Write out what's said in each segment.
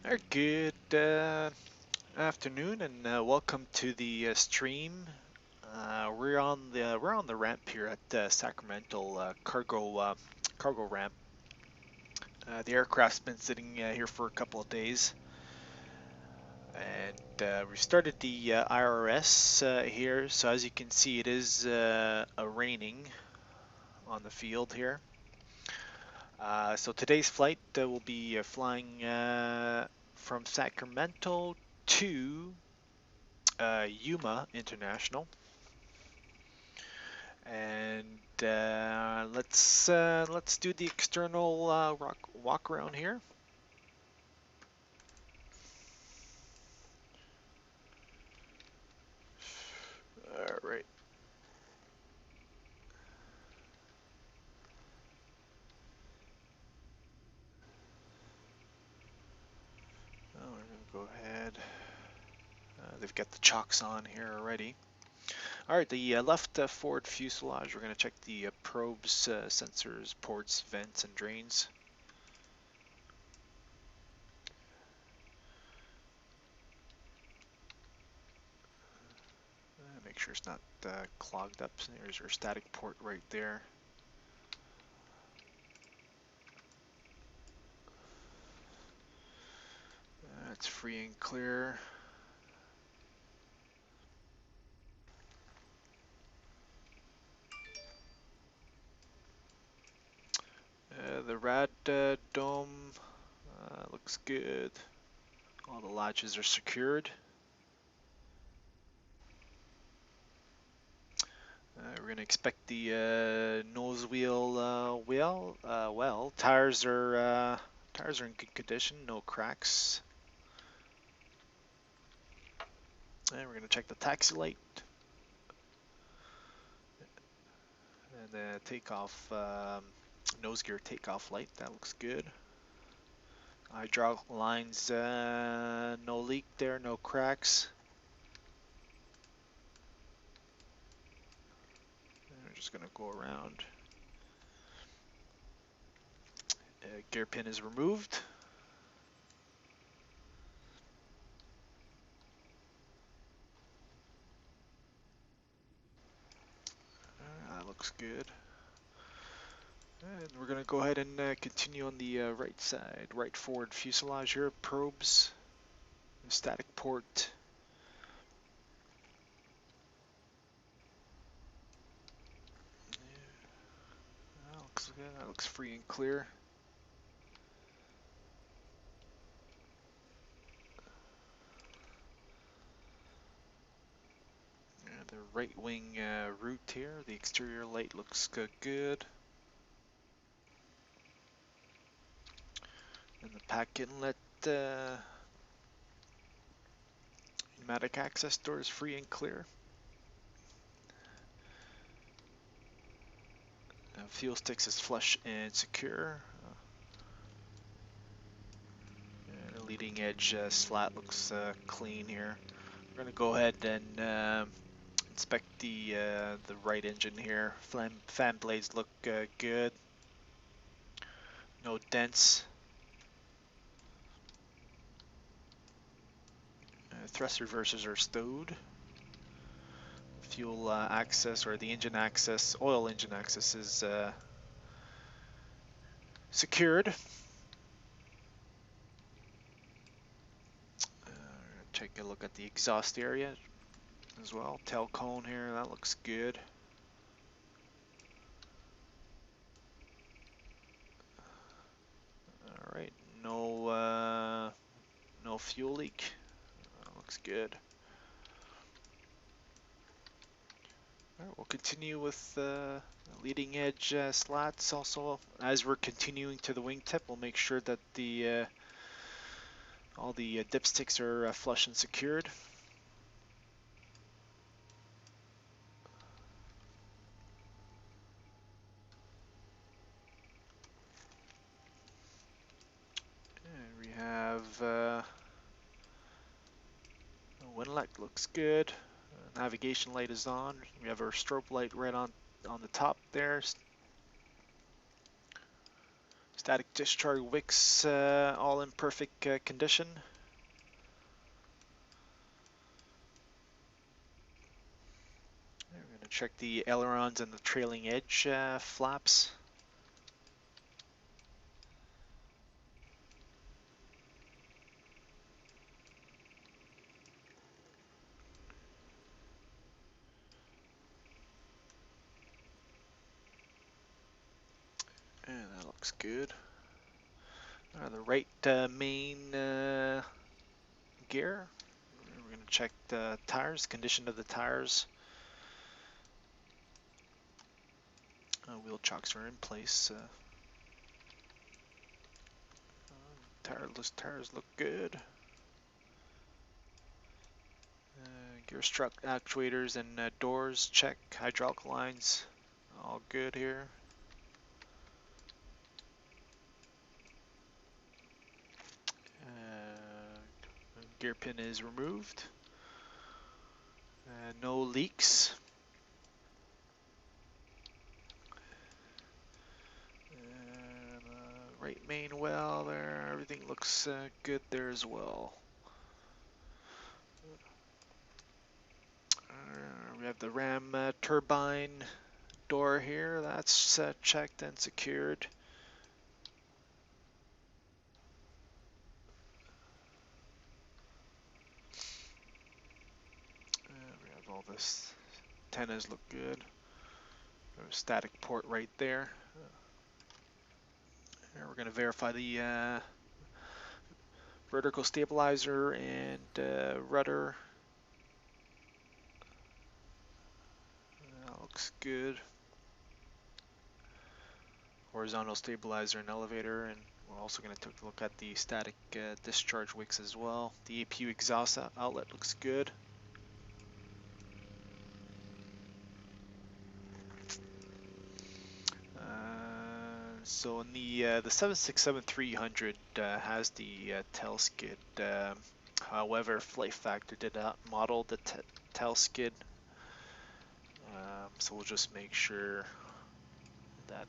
Good afternoon, and welcome to the stream. We're on the ramp here at Sacramento cargo ramp. The aircraft's been sitting here for a couple of days, and we started the IRS here. So as you can see, it is raining on the field here. So today's flight will be flying from Sacramento to Yuma International, and let's do the external walk around here. All right. Oh, we're gonna go ahead. They've got the chocks on here already. All right, the left forward fuselage. We're gonna check the probes, sensors, ports, vents, and drains. Make sure it's not clogged up. There's our static port right there. That's free and clear. The rad dome looks good. All the latches are secured. We're going to expect the nose wheel well. Tires are in good condition, no cracks. And we're going to check the taxi light and the takeoff nose gear takeoff light. That looks good. Hydraulic lines, no leak there, no cracks. And we're just going to go around. Gear pin is removed. That looks good. And we're going to go ahead and continue on the right side, right forward fuselage here, probes, static port. Yeah, that looks good. That looks free and clear. The right wing root here, the exterior light looks good. And the pack inlet pneumatic access door is free and clear. Fuel sticks is flush and secure. And the leading edge slat looks clean here. We're going to go ahead and inspect the right engine here. Fan blades look good. No dents. Thrust reversers are stowed. Fuel access, or the engine access, oil engine access is secured. Take a look at the exhaust area as well. Tail cone here, that looks good. All right, no fuel leak. Looks good. All right, we'll continue with leading edge slats. Also, as we're continuing to the wingtip, we'll make sure that the all the dipsticks are flush and secured. And we have Winlet looks good. Navigation light is on. We have our strobe light right on the top there. Static discharge wicks all in perfect condition. We're going to check the ailerons and the trailing edge flaps. And that looks good. The right main gear. We're going to check the tires, condition of the tires. Wheel chocks are in place. Tires look good. Gear strut actuators and doors check. Hydraulic lines all good here. Gear pin is removed. No leaks. And, right main well there, everything looks good there as well. We have the ram turbine door here, that's checked and secured. We have all this, antennas look good. There's a static port right there. Here we're going to verify the vertical stabilizer and rudder. That looks good. Horizontal stabilizer and elevator, and we're also going to take a look at the static discharge wicks as well. The APU exhaust outlet looks good. So in the 767-300 has the tail skid. However, Flight Factor did not model the tail skid. So we'll just make sure that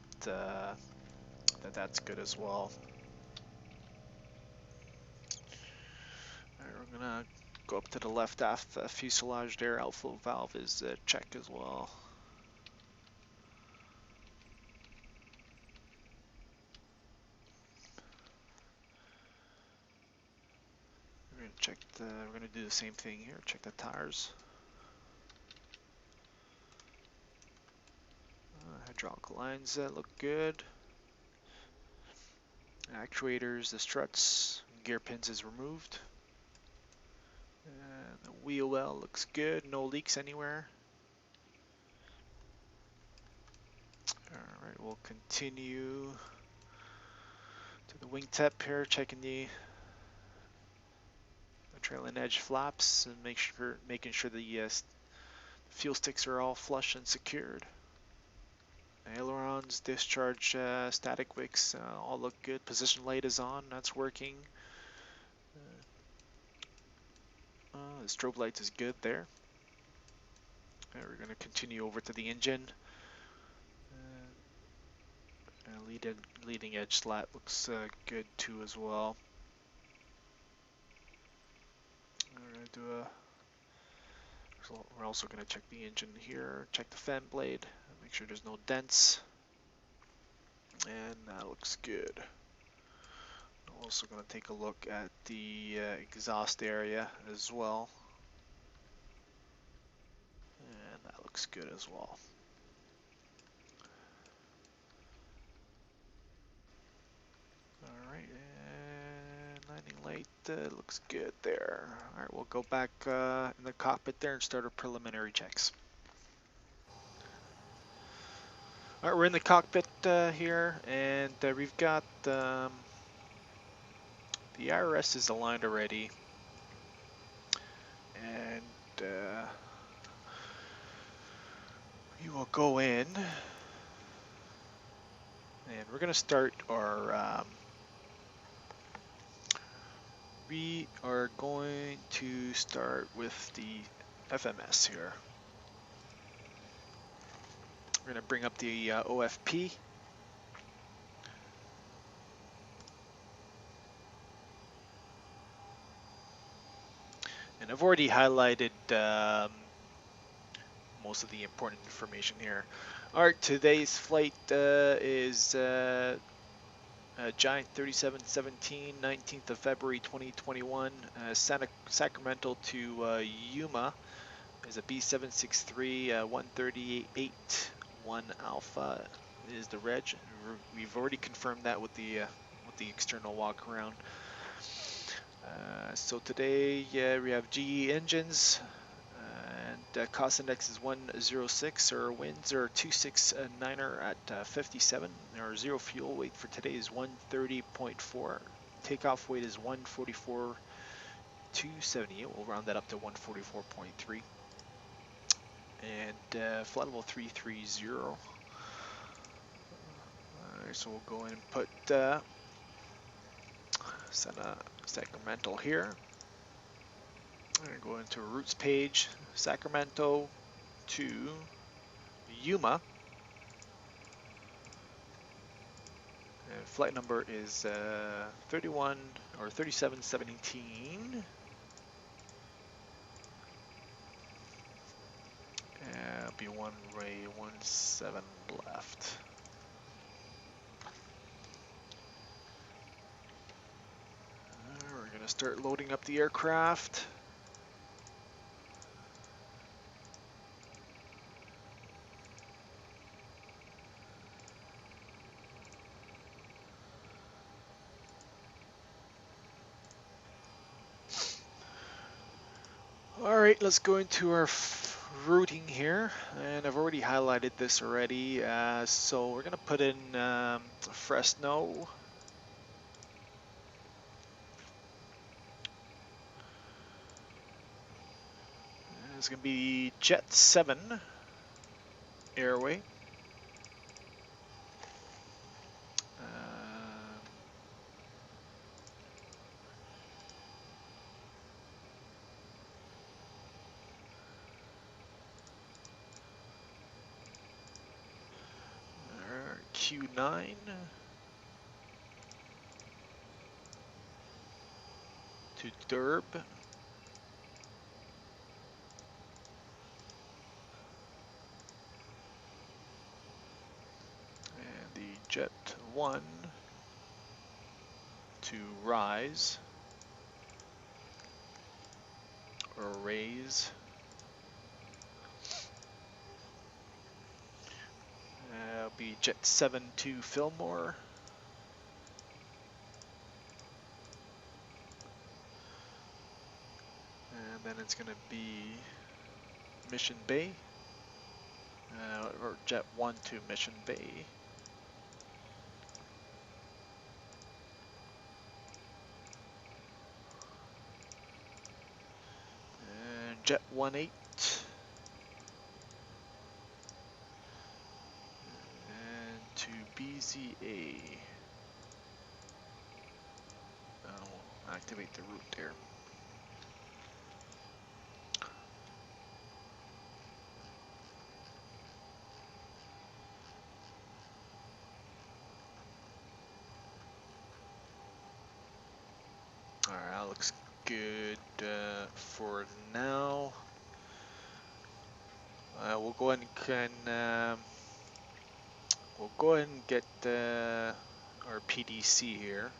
that's good as well. Alright, we're gonna go up to the left aft fuselage there. Outflow valve is checked as well. We're gonna do the same thing here. Check the tires. Hydraulic lines look good. Actuators, the struts, gear pins is removed. And the wheel well looks good. No leaks anywhere. Alright, we'll continue to the wingtip here, checking the trailing edge flaps and making sure the fuel sticks are all flush and secured. Ailerons, discharge, static wicks all look good. Position light is on, that's working. The strobe light is good there. We're going to continue over to the engine. Leading edge slat looks good too as well. We're also going to check the engine here, check the fan blade, make sure there's no dents, and that looks good. I'm also going to take a look at the exhaust area as well, and that looks good as well. Alright, and landing light looks good there. Alright, we'll go back in the cockpit there and start our preliminary checks. Alright, we're in the cockpit here, and we've got the IRS is aligned already, and we will go in, and we're going to start our we are going to start with the FMS here. We're going to bring up the OFP. And I've already highlighted most of the important information here. All right, today's flight is Giant 3717, 19th of February 2021, Sacramento to Yuma is a B763 1 Alpha is the reg. We've already confirmed that with the external walk around. So today we have GE engines, and cost index is 106. Our winds are 269er at 57. Our zero fuel weight for today is 130.4. Takeoff weight is 144.278. We'll round that up to 144.3. And flight level 330. Alright, so we'll go in and put Sacramento here. I'm going to go into a routes page, Sacramento to Yuma. And flight number is 31 or 3717. Be one way 17 left. We're going to start loading up the aircraft. Alright, let's go into our routing here, and I've already highlighted this already, so we're going to put in Fresno. It's going to be Jet 7 Airway. Q9 to Durb. And the Jet 1 to Rise or Raise. It'll be Jet 7 to Fillmore. And then it's going to be Mission Bay, or Jet 1 to Mission Bay. And Jet 18. And to BZA. I'll activate the route there. Alright, that looks good for now. We'll go ahead and get our PDC here.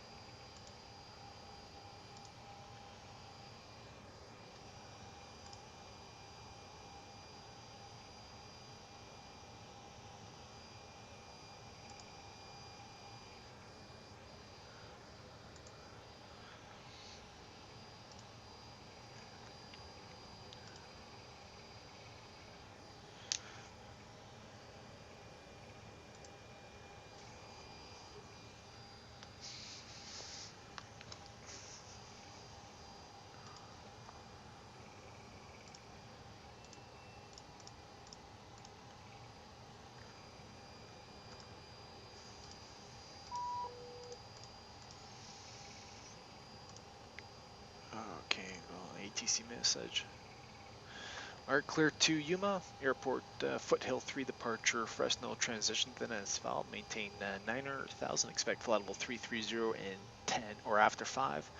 Okay, well, ATC message. Alright, clear to Yuma Airport, Foothill 3 departure, Fresno transition, then as filed, maintain 9,000, expect flight level 330 and 10, or after 5.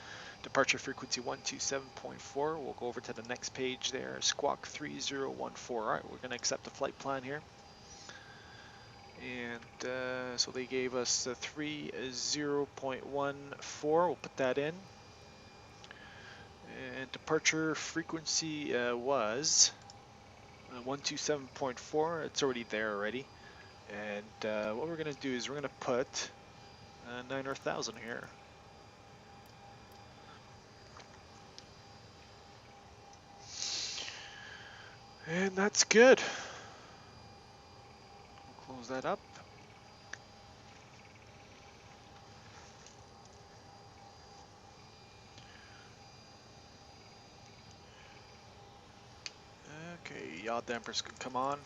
Departure frequency 127.4. We'll go over to the next page there. Squawk 3014. All right, we're going to accept the flight plan here. And so they gave us 30.14. We'll put that in. And departure frequency was 127.4. It's already there already. And what we're going to do is we're going to put 9,000 here. And that's good. We'll close that up. Okay, yaw dampers can come on.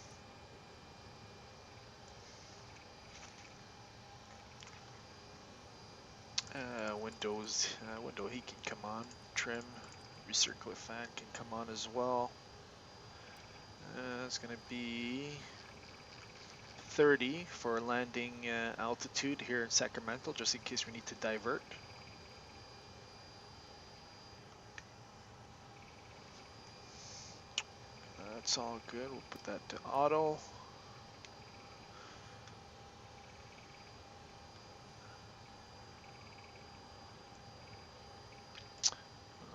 Window heat can come on. Trim, recirculate fan can come on as well. It's going to be 30 for landing altitude here in Sacramento, just in case we need to divert. That's all good. We'll put that to auto.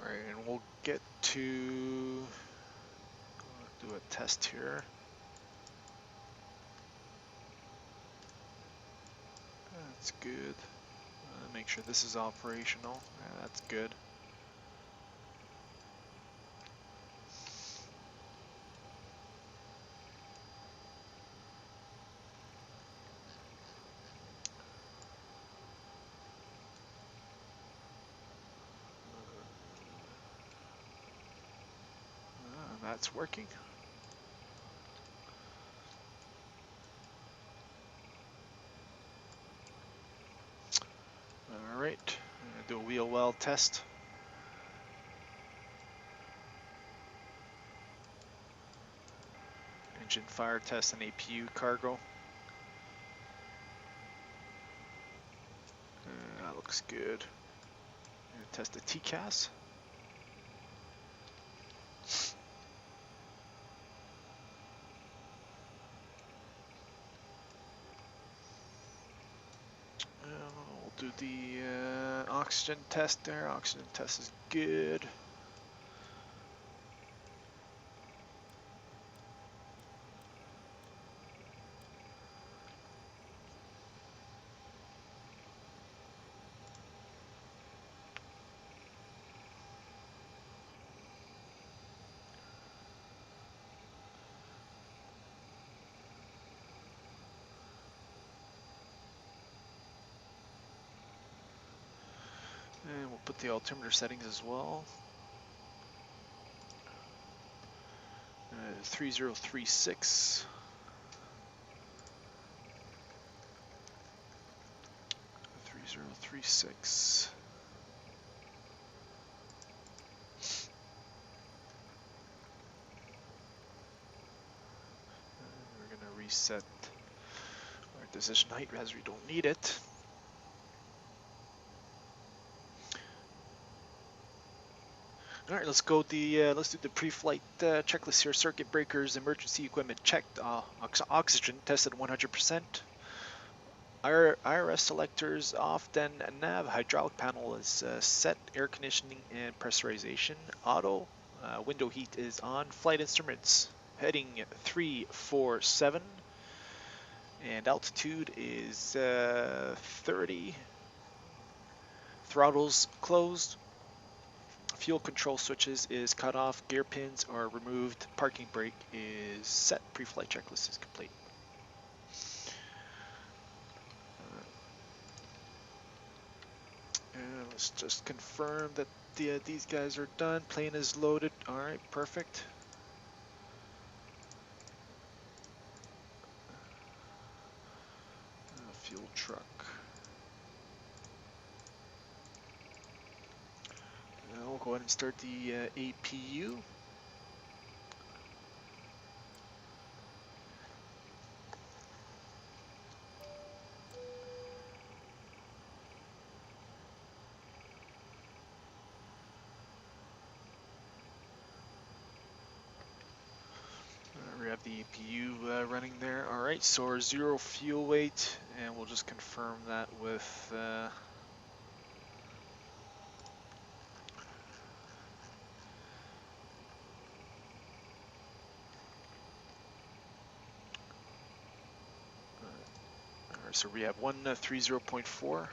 All right, and we'll get to do a test here. That's good. Make sure this is operational. Yeah, that's good. That's working. All right, do a wheel well test. Engine fire test and APU cargo. That looks good. Test the TCAS. We'll do the oxygen test there. Oxygen test is good. And we'll put the altimeter settings as well. 3036. 3036. We're going to reset our decision height as we don't need it. All right, let's go let's do the pre-flight checklist here. Circuit breakers, emergency equipment checked, oxygen tested 100%. IRS selectors off, then nav hydraulic panel is set, air conditioning and pressurization auto, window heat is on, flight instruments heading 347, and altitude is 30, throttles closed. Fuel control switches is cut off, gear pins are removed, parking brake is set, pre-flight checklist is complete. And let's just confirm that these guys are done. Plane is loaded. All right, perfect. Fuel truck. Now we'll go ahead and start the APU. have the APU running there. All right, so our zero fuel weight, and we'll just confirm that with so we have 130.4,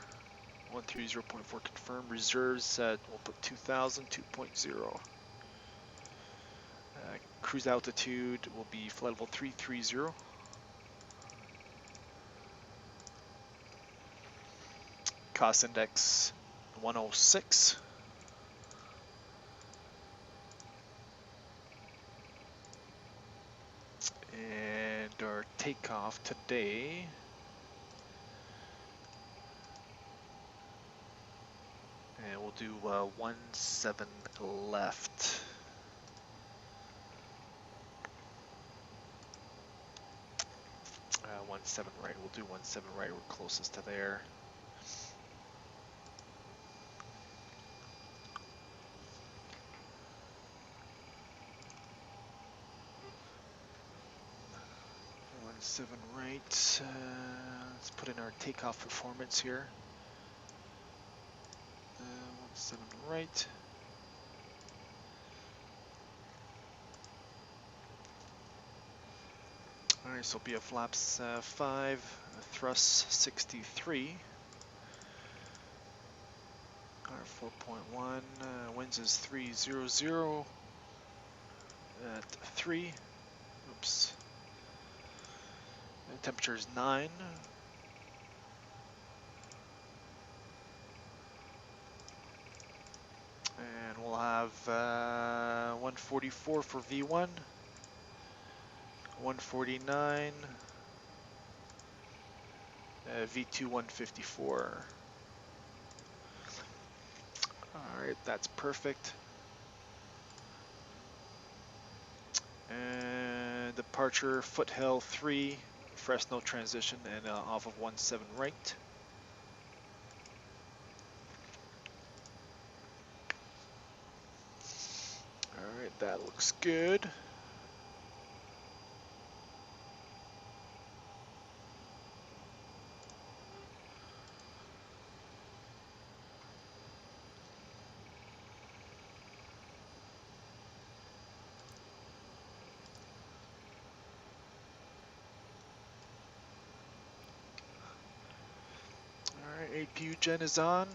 130.4 confirmed. Reserves, we'll put 2000, 2.0. Cruise altitude will be flight level 330. Cost index 106. And our takeoff today, and we'll do 17 left. 17 right, we'll do 17 right, we're closest to there. Seven right. Let's put in our takeoff performance here. 17 right. All right, so BF flaps 5, thrust 63. R 4.1, winds is 300 at 3. Oops. And temperature is 9. And we'll have 144 for V1, 149, V2 154. Alright, that's perfect. And departure, foothill 3, Fresno transition, and off of 17 right. Alright, that looks good. Alright, APU gen is on.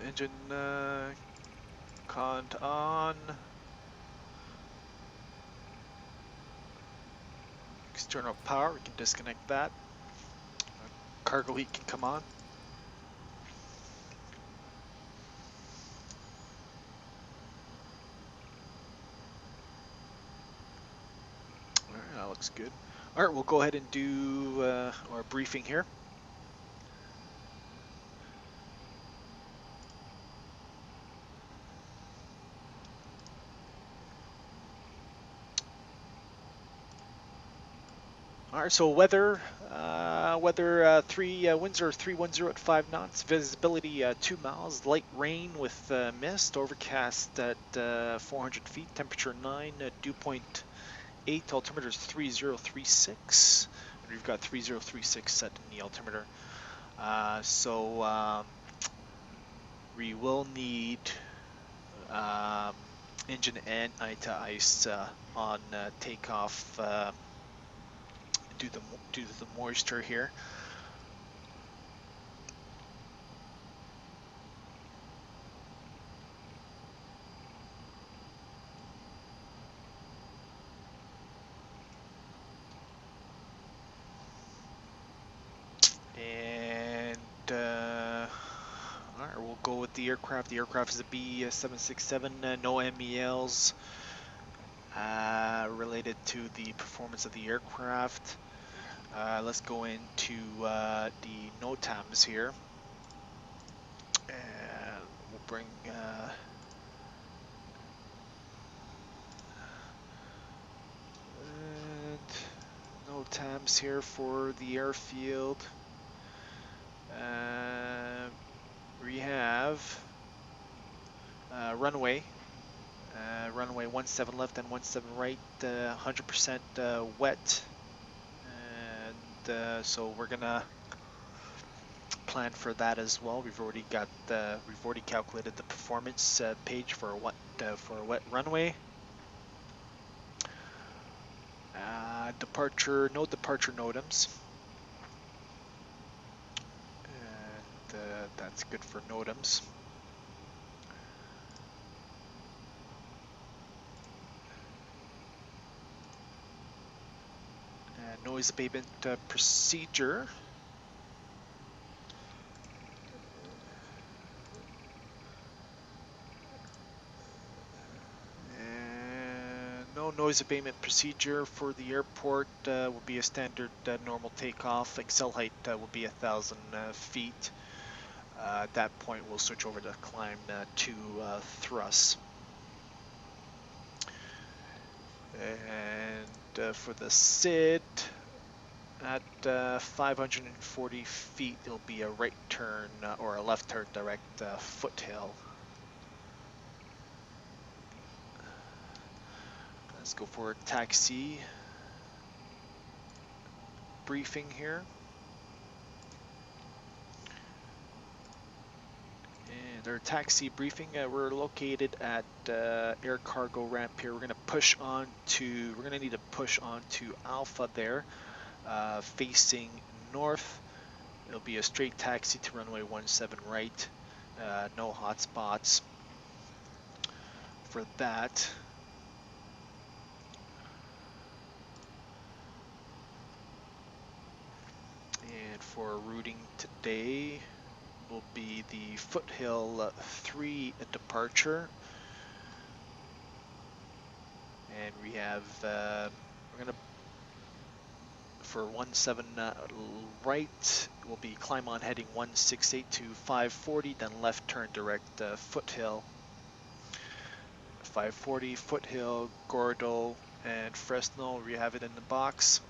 Engine cont on. External power, we can disconnect that. Cargo heat can come on. Alright, that looks good. Alright, we'll go ahead and do our briefing here. Alright, so weather, winds are 310 at 5 knots, visibility 2 miles, light rain with mist, overcast at 400 feet, temperature 9, dew point 8, altimeter is 3036, and we've got 3036 set in the altimeter. So we will need engine and eye-to-ice on takeoff due to the moisture here. And all right, we'll go with the aircraft. The aircraft is a B767, no MELs related to the performance of the aircraft. Let's go into the NOTAMs here, and we'll bring And no tabs here for the airfield. We have runway. Runway 17 left and 17 right, 100% wet. And so we're gonna plan for that as well. We've already calculated the performance page for a wet runway. No departure NOTAMs. And that's good for NOTAMs. Noise abatement procedure. No noise abatement procedure for the airport. Will be a standard normal takeoff. Excel height will be 1,000 feet. At that point, we'll switch over to climb to thrust. And for the SID, at 540 feet, it'll be a right turn or a left turn direct foothill. Let's go for taxi briefing here. And our taxi briefing, we're located at air cargo ramp here. We're gonna need to push on to Alpha there, facing north. It'll be a straight taxi to runway 17 right. No hot spots for that. And for routing today will be the Foothill 3 departure. And we have, we're gonna, for 17 right, will be climb on heading 168 to 540, then left turn direct Foothill. 540, Foothill, Gordo, and Fresno, we have it in the box.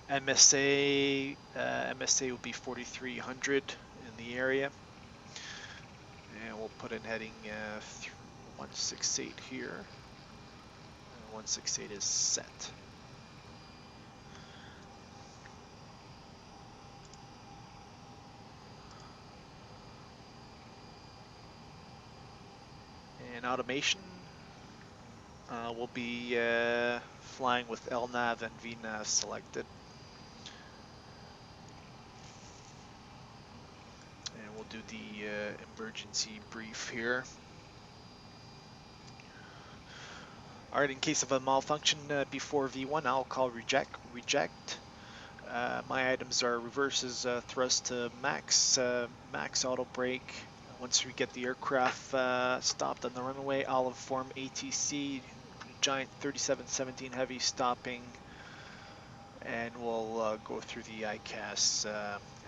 MSA will be 4,300 in the area. And we'll put in heading 168 here. And 168 is set. And automation will be flying with LNAV and VNAV selected. And we'll do the emergency brief here. All right, in case of a malfunction before V1, I'll call reject. My items are reverses thrust to max, max auto brake. Once we get the aircraft stopped on the runway, I'll inform ATC, Giant 3717 Heavy stopping, and we'll go through the ICAS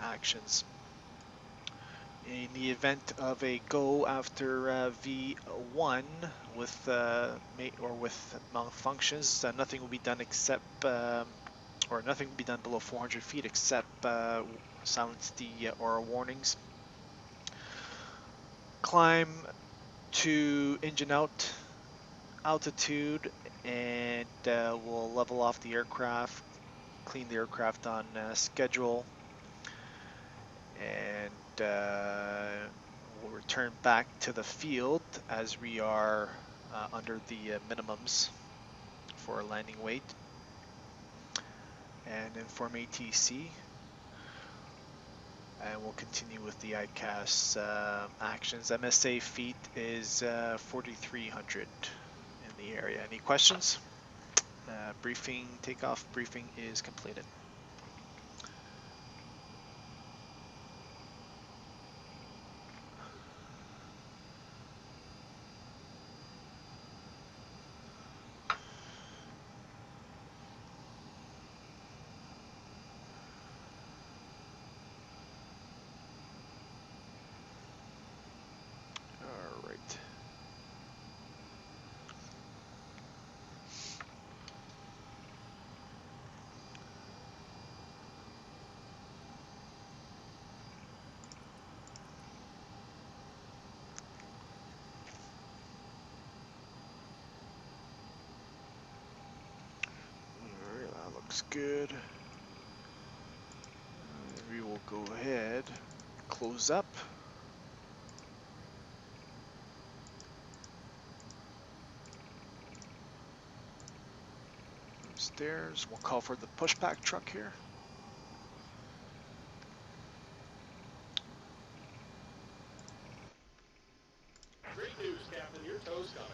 actions. In the event of a go after V1 with malfunctions, nothing will be done except, or nothing will be done below 400 feet except silence the aura warnings. Climb to engine out altitude, and we'll level off the aircraft, clean the aircraft on schedule, and we'll return back to the field as we are under the minimums for landing weight, and inform ATC, and we'll continue with the ICAS actions. MSA feet is 4,300 in the area. Any questions? Takeoff briefing is completed. looks good. We will go ahead, close up. Upstairs, we'll call for the pushback truck here. Great news, Captain. Your tow's coming.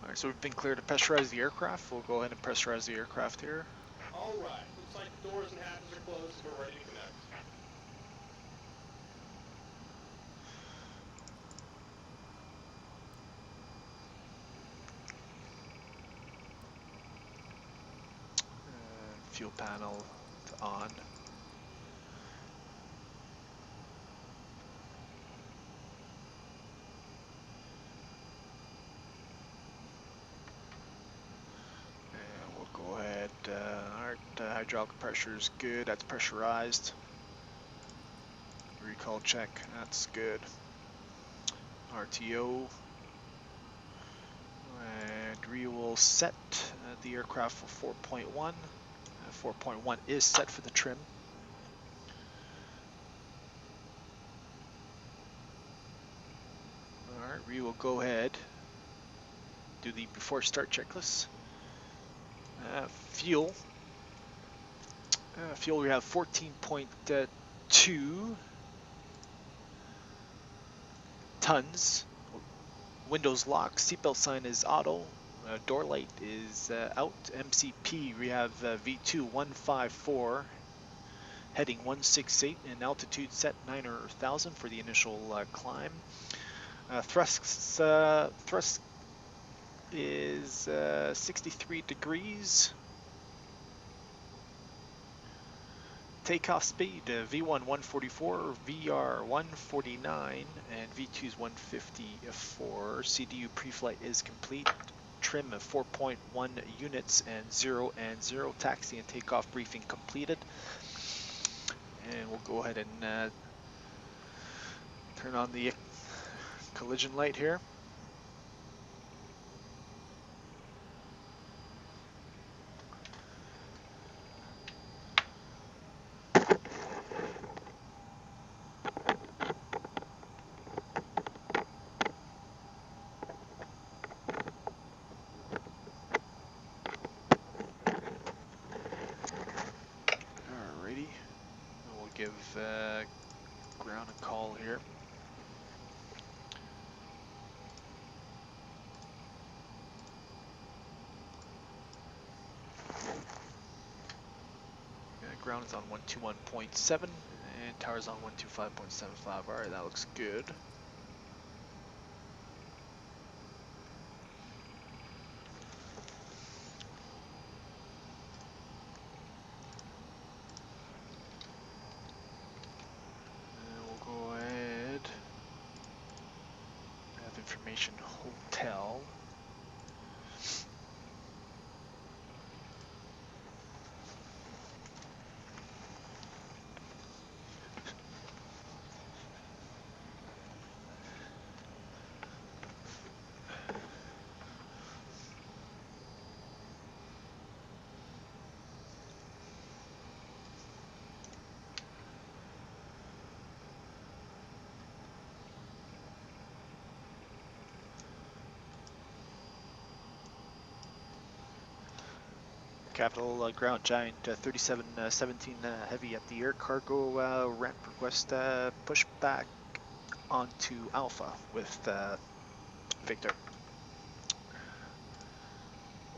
Alright, so we've been cleared to pressurize the aircraft. We'll go ahead and pressurize the aircraft here. All right. Looks like the doors and hatches are closed and we're ready to connect. Fuel panel to on. And we'll go ahead. Alright, hydraulic pressure is good. That's pressurized. Recall check. That's good. RTO. And we will set the aircraft for 4.1. 4.1 is set for the trim. Alright, we will go ahead, do the before start checklist. Fuel. Fuel, we have 14.2 tons. Windows lock, seatbelt sign is auto. Door light is out. MCP, we have V2154, heading 168, and altitude set 9,000 for the initial climb. Thrust is 63 degrees. Takeoff speed, V1 144, VR 149, and V2 is 154. CDU pre-flight is complete. Trim of 4.1 units and 0 and 0. Taxi and takeoff briefing completed. And we'll go ahead and turn on the collision light here. Give ground a call here. Ground is on 121.7 and tower's on 125.75. Alright, that looks good. Information hotel. Capital Ground Giant 3717 Heavy at the air cargo ramp request pushback onto Alpha with Victor.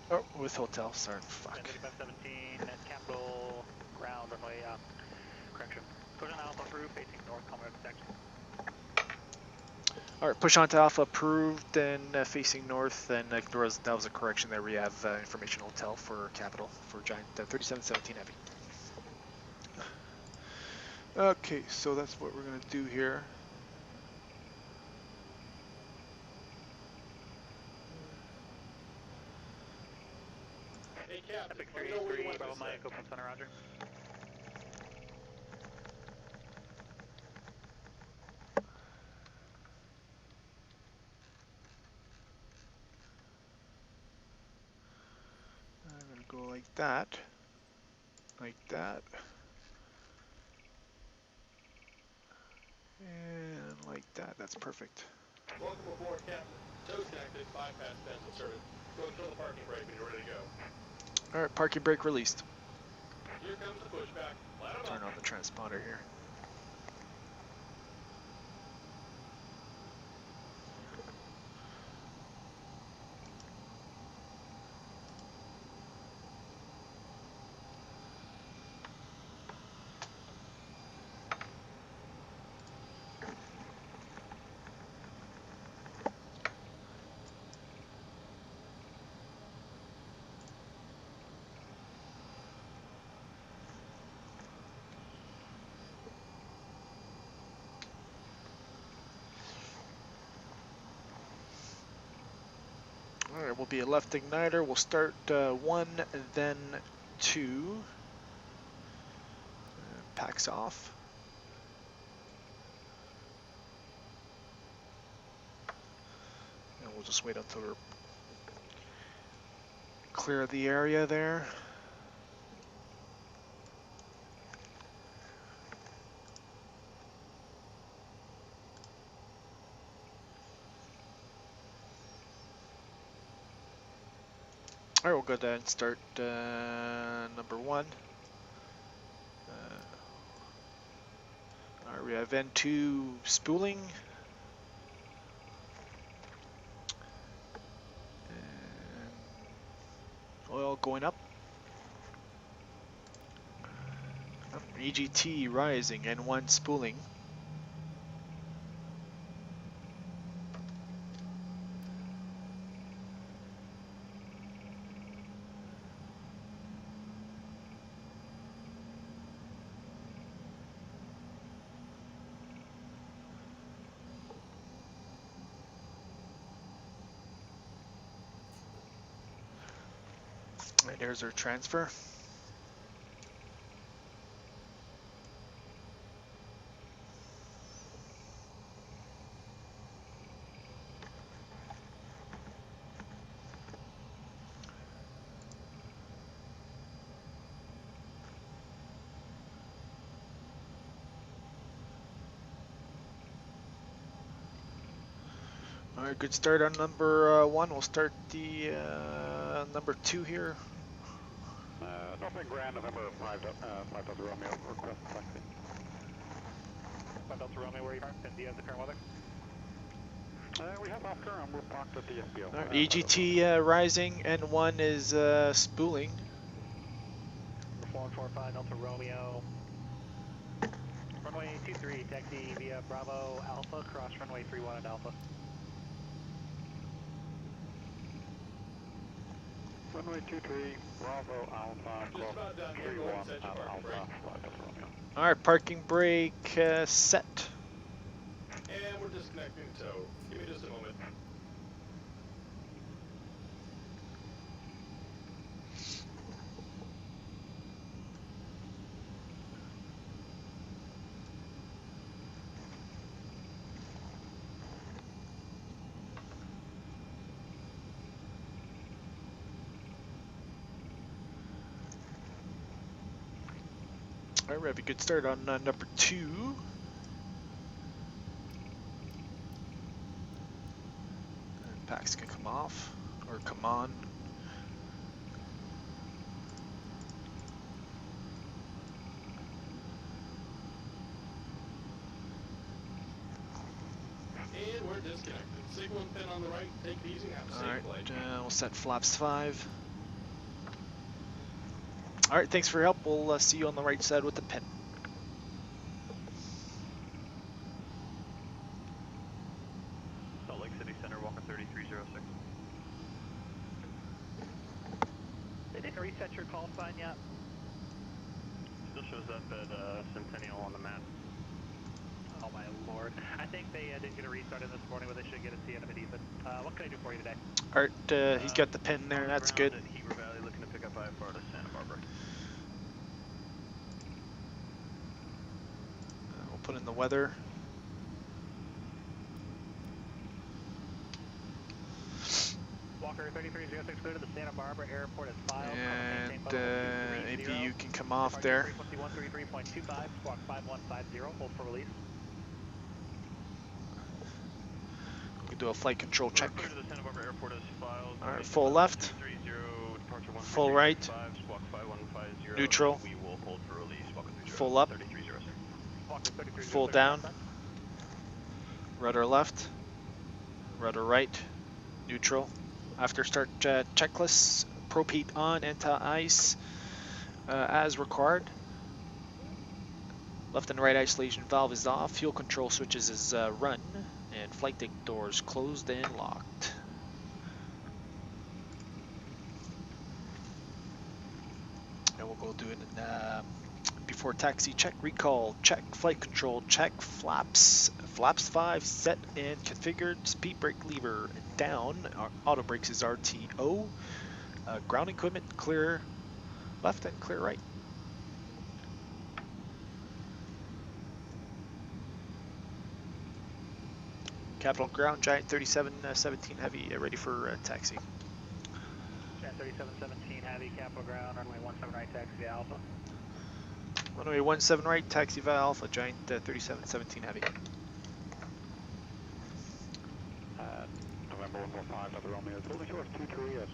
Oh, with Hotel, sorry, fuck. 3517 at Capital Ground runway, correction. Push on Alpha approved, facing north, Commonwealth section. Alright, push onto Alpha approved and facing north, and that was a correction there. We have information Hotel for Capital for Giant 3717 Heavy. Okay, so that's what we're going to do here. Hey, Cap, Epic let me know where you 383, want Bravo this Mike, at. open center, roger. I'm going to go like that, and like that. That's perfect. Welcome aboard, Captain. Toes connected, bypass vents inserted. Go kill the parking brake when you're ready to go. Alright, parking brake released. Here comes the pushback. Line 'em Turn up. on the transponder here. Alright, we'll be a left igniter. We'll start 1, then 2. Packs off. And we'll just wait until we're clear of the area there. Alright, we'll go ahead and start number 1. Alright, we have N2 spooling. And oil going up. EGT rising, N1 spooling. And there's our transfer. Alright, good start on number 1. We'll start the number 2 here. Northern Grand, November 5 Delta Romeo, request taxi. 5 Delta Romeo, where are you parked, and do you have the current weather? We have Oscar, and we're parked at the SBO. Right, EGT rising, N1 is spooling. Number 445 Delta Romeo. Runway 23, taxi via Bravo Alpha, cross runway 31 at Alpha. Runway 23, Bravo Alpha, Just about done. 31 Go ahead and set your at parking brake. Alpha, flight Delta Romeo. Alright, parking brake set. And we're disconnecting tow. Give me just a moment. Alright, we have a good start on number 2. And packs can come off, or come on. disconnected. Signal and pin on the right. Take it easy. Have a safe Alright, flight. we'll set flaps 5. Alright, thanks for your help. We'll see you on the right side with the pin. Salt Lake City Center, Walker 3306. They didn't reset your call sign yet? Still shows up at Centennial on the map. Oh my lord. I think they didn't get a restart in this morning, but they should get a CN if it even. What can I do for you today? Alright, he's got the pin there, that's good. At Heber Valley, looking to pick up IFR to Santa Barbara. We'll put in the weather. Walker 3306 clear to the Santa Barbara Airport at 5. And APU can come off there. Frequency 133.25, squawk 5150, hold for release. We can do a flight control check. Clear to the Santa Barbara Airport as filed. Alright, full left. Full right. Neutral. We will hold for release. Full up. 3306. Full down. Rudder left. Rudder right. Neutral. After start checklists, propane on, anti-ice as required. Left and right isolation valve is off. Fuel control switches is run. And flight deck doors closed and locked. And we'll go do it in, before taxi check, recall, check, flight control, check, flaps 5 set and configured, speed brake lever down, auto brakes is RTO, ground equipment clear left and clear right. Capital Ground, Giant 3717 Heavy, ready for taxi. Giant 3717 Heavy, Capital Ground, runway 17 right, taxi via Alpha. Runway 17 right, taxi via Alpha, Giant 3717 Heavy. November 145, Dr. Romeo. Holding short 23 at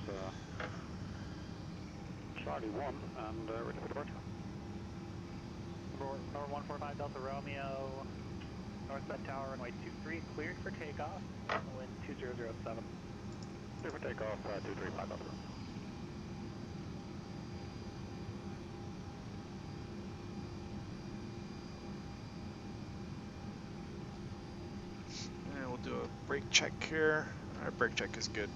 Charlie 1 and ready for departure. Number 145 Delta Romeo, northbound tower, runway 23, cleared for takeoff, wind 2007. Clear for takeoff, 235, Dr. Romeo. And we'll do a brake check here. Our brake check is good.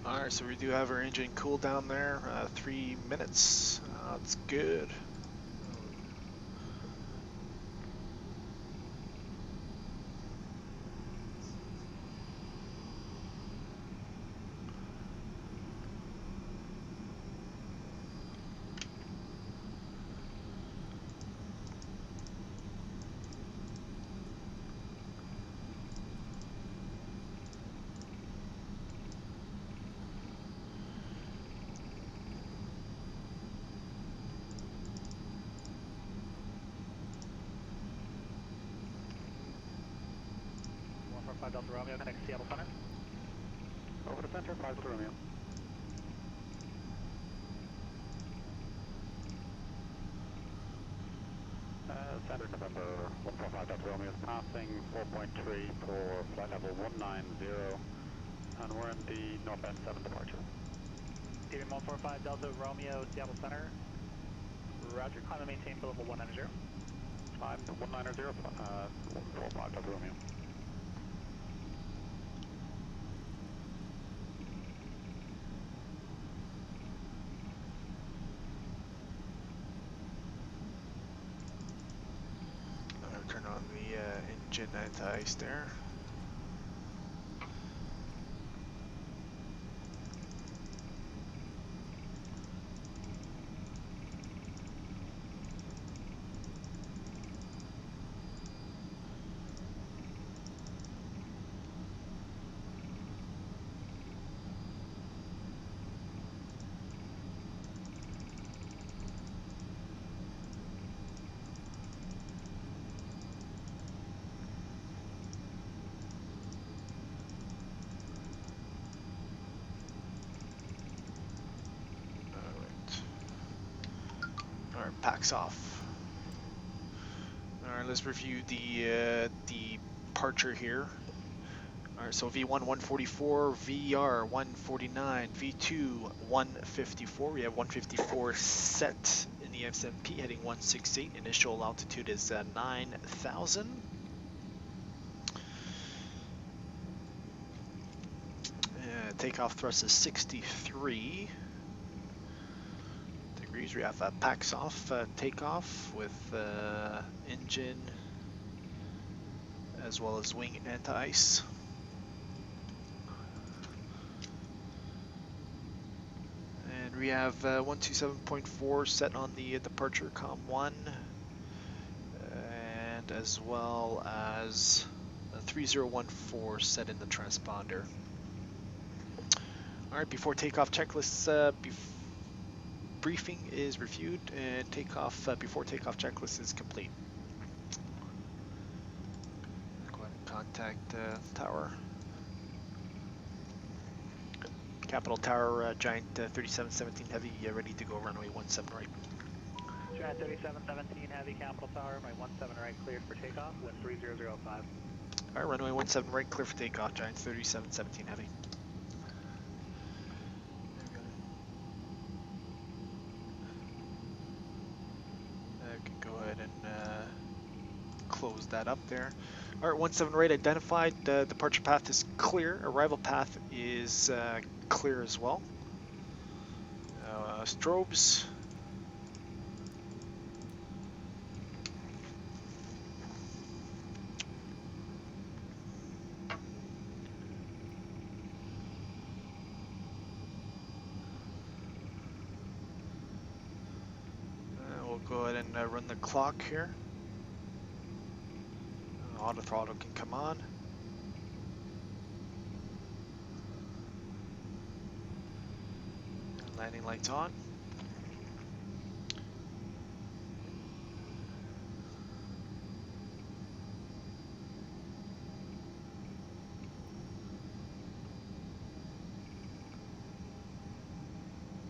Alright, so we do have our engine cool down there, 3 minutes. That's good. 145 Delta Romeo, connect Seattle Center. Over the center, 5 Delta Romeo. Center November 145 Delta Romeo is passing 4.3 for flight level 190, and we're in the northbound 7 departure. Steering 145 Delta Romeo, Seattle Center. Roger, climb and maintain for level 190. Climb 190, 145 Delta Romeo. Turn on the engine anti-ice there. Alright, packs off. Alright, let's review the departure here. Alright, so V1 144, VR 149, V2 154. We have 154 set in the SMP heading 168. Initial altitude is 9,000. Takeoff thrust is 63 degrees. We have packs off takeoff with engine as well as wing anti-ice. And we have 127.4 set on the departure comm 1, and as well as 3014 set in the transponder. Alright, before takeoff checklist briefing is reviewed, and before takeoff checklist is complete. Go ahead and contact tower. Capital Tower, Giant 3717 Heavy, ready to go, runway 17 right. Giant 3717 Heavy, Capital Tower, runway 17 right, cleared for takeoff, wind 3005. Alright, runway 17 right, clear for takeoff, Giant 3717 Heavy. Go ahead and close that up there. Alright, 17 right identified. Departure path is clear. Arrival path is clear as well. Strobes. We'll go ahead and run the clock here. Auto throttle can come on. Landing lights on.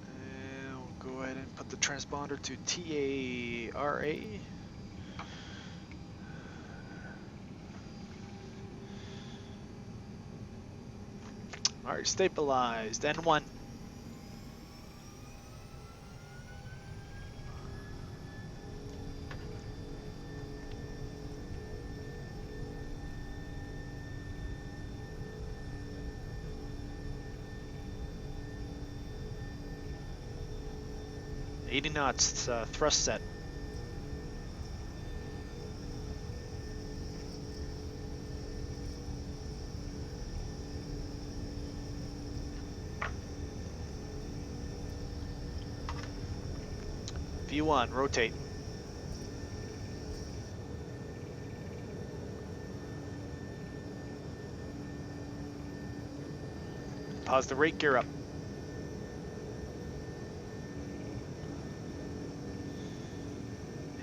And we'll go ahead and put the transponder to TARA. Alright, stabilized. N1. $80 knots, thrust set. V1, rotate. Pause the rate gear up.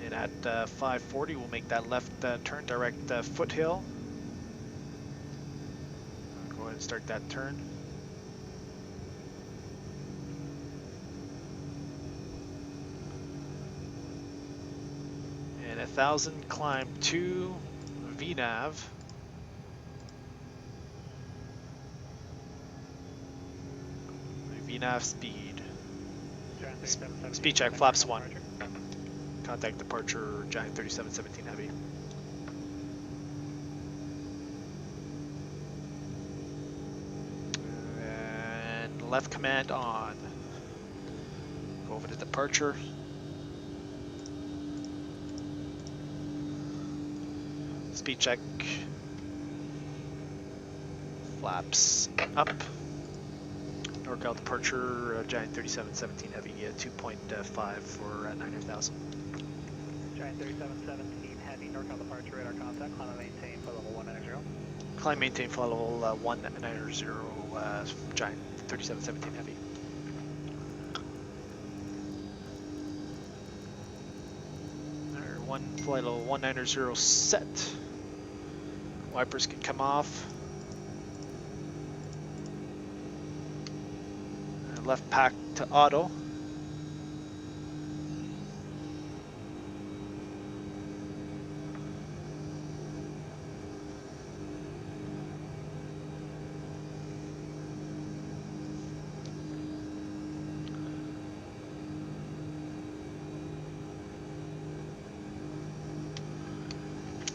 And at 540, we'll make that left turn, direct foothill. ahead and start that turn. And 1,000, climb 2, VNAV. VNAV speed. Giant 3717. Speed check, flaps 1. Contact departure, Giant 3717 Heavy. And left command on. Go over to departure. Speed check. Flaps up. NorCal departure, Giant 3717 Heavy, 2.5 for 9,000. Giant 3717 Heavy, NorCal departure, radar contact, climb and maintain for level 190. Climb maintain for level 190, Giant 3717 Heavy. Flight level 190 set. Wipers can come off. Left pack to auto.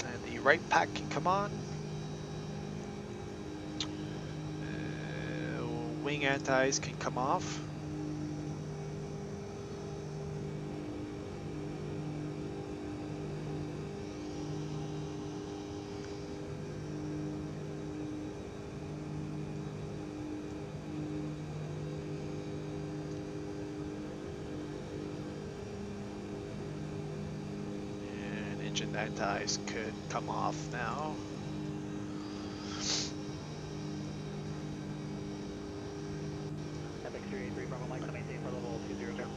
And the right pack can come on. Wing antis can come off. And engine antis could come off now. FX383 Bravo Mike, maintain for level 200.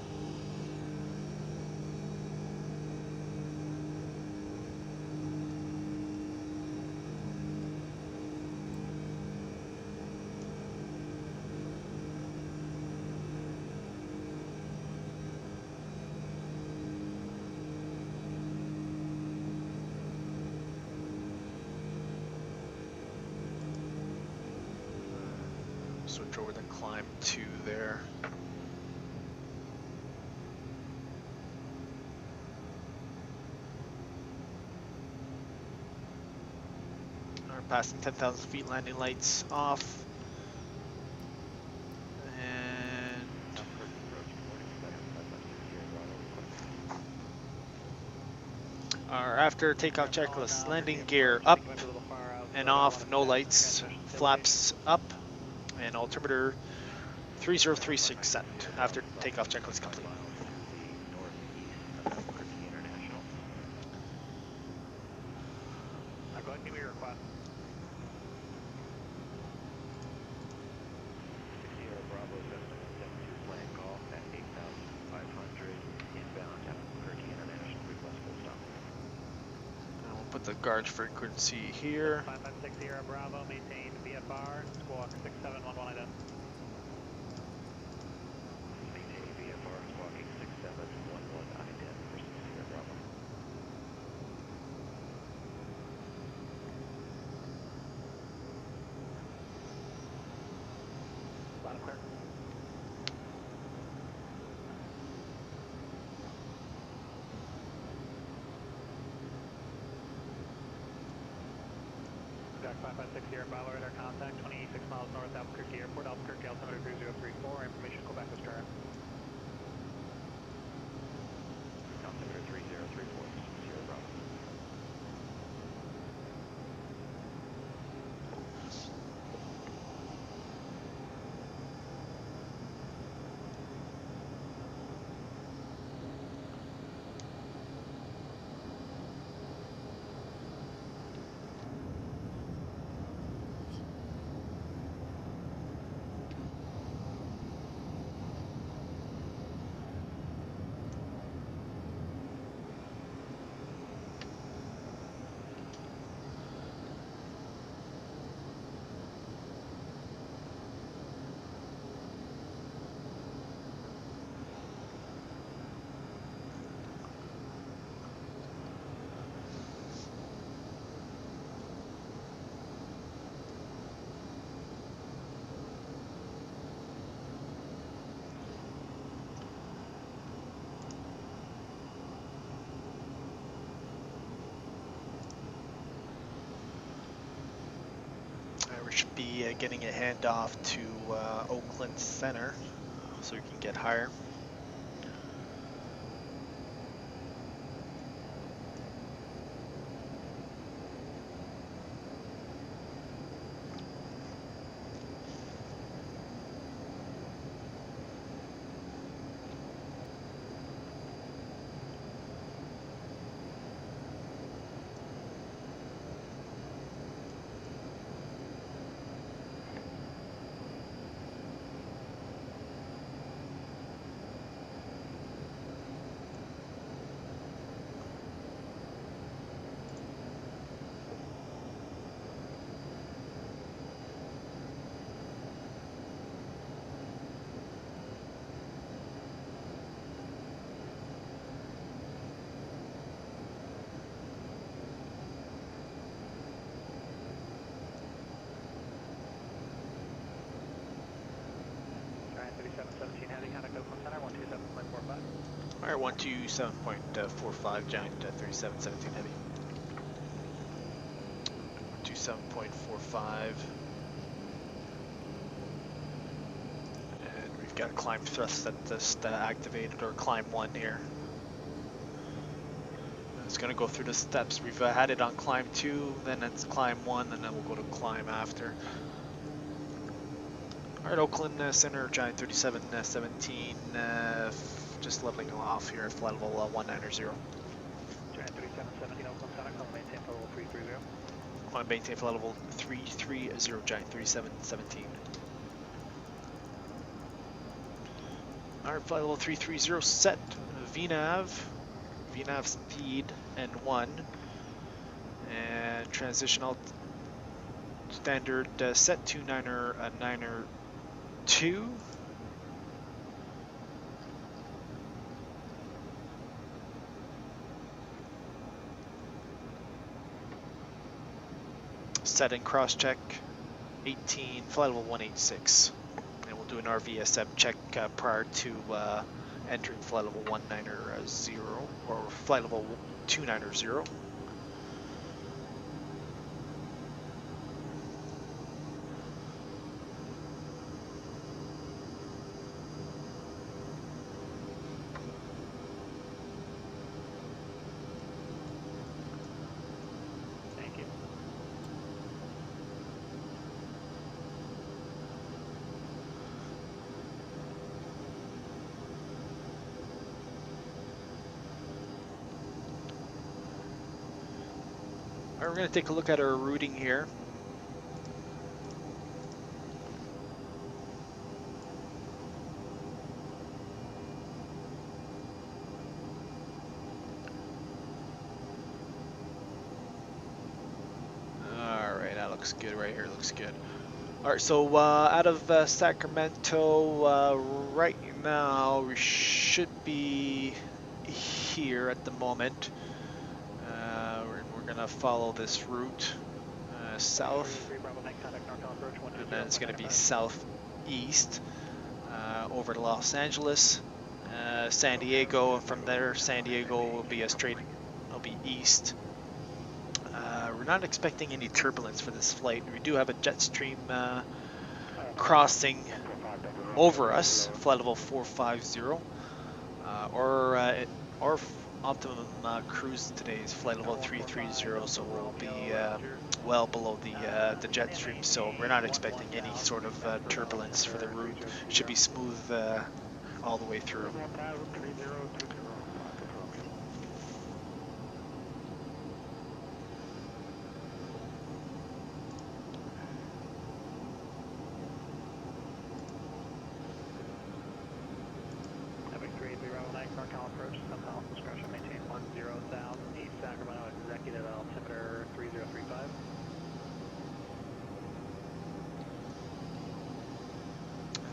Switch over to climb 2 there. We're passing 10,000 feet, landing lights off. And our after takeoff checklist, landing gear up and off, no lights, flaps up, and altimeter 3036 set after takeoff checklist complete. I'm going to give you your request. Sierra Bravo 772 flight call at 8,500 inbound Albuquerque International, request full stop. And we'll put the guard frequency here. 556 Sierra Bravo, maintain VFR, squawk 6711 ident. Maintain VFR, squawking 6711 ident for Sierra Bravo. Loud and clear. Jack 556 Sierra Bravo, radar contact, 26 miles north Albuquerque Airport, Albuquerque altimeter 3034, information Quebec Australia. Altimeter 3034, Sierra Bravo. should be getting a handoff to Oakland Center, so you can get higher. Giant 3717 heavy, contact Oakland Center, 127.45. Alright, 127.45, Giant 3717 heavy. 127.45. And we've got climb thrust that just activated, or climb 1 here. It's going to go through the steps. We've had it on climb 2, then it's climb 1, and then we'll go to climb after. Alright, Oakland Center, Giant 3717, just leveling off here, flight level 190. Giant 3717 Oakland Center, come maintain for level 330. On maintain flight level 330, Giant 3717. Alright, flight level 330 set, VNAV speed N1, and transition out standard set 29er 9er 2. Set and cross check 18, flight level 186. And we'll do an RVSM check prior to entering flight level 190 or flight level 290. Thank you. Alright, we're going to take a look at our routing here. Alright, that looks good right here, looks good. Alright, so out of Sacramento, right now we should be here at the moment. We're going to follow this route south, and then it's going to be southeast over to Los Angeles, San Diego, and from there San Diego will be it'll be east. We're not expecting any turbulence for this flight. We do have a jet stream crossing over us, flight level 450, or optimum cruise today is flight level 330, so we'll be well below the jet stream, so we're not expecting any sort of turbulence for the route. It should be smooth all the way through.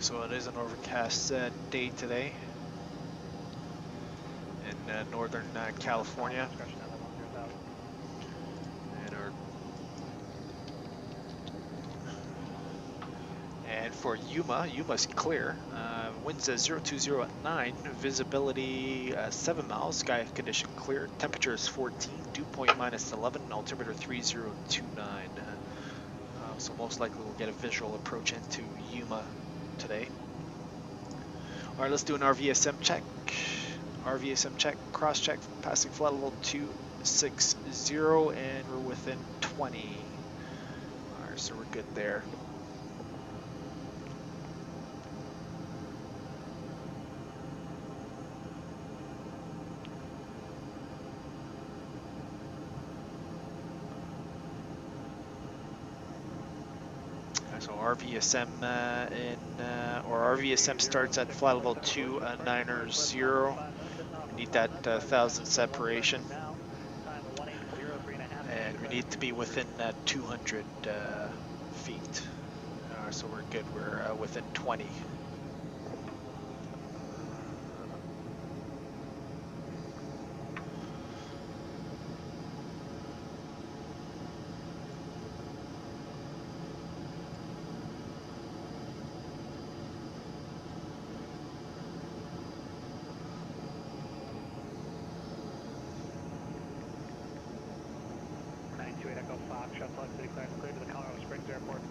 So it is an overcast day today in northern California. And for Yuma's clear. Winds 020 at 9, visibility 7 miles, sky condition clear, temperature is 14, dew point -11, altimeter 3029. So most likely we'll get a visual approach into Yuma today. All right, let's do an RVSM check. RVSM check, cross check, passing flight level 260, and we're within 20. All right, so we're good there. So RVSM RVSM starts at flight level 290. We need that 1,000 separation, and we need to be within 200 feet. So we're good. We're within 20. Clear to the Colorado Springs Airport.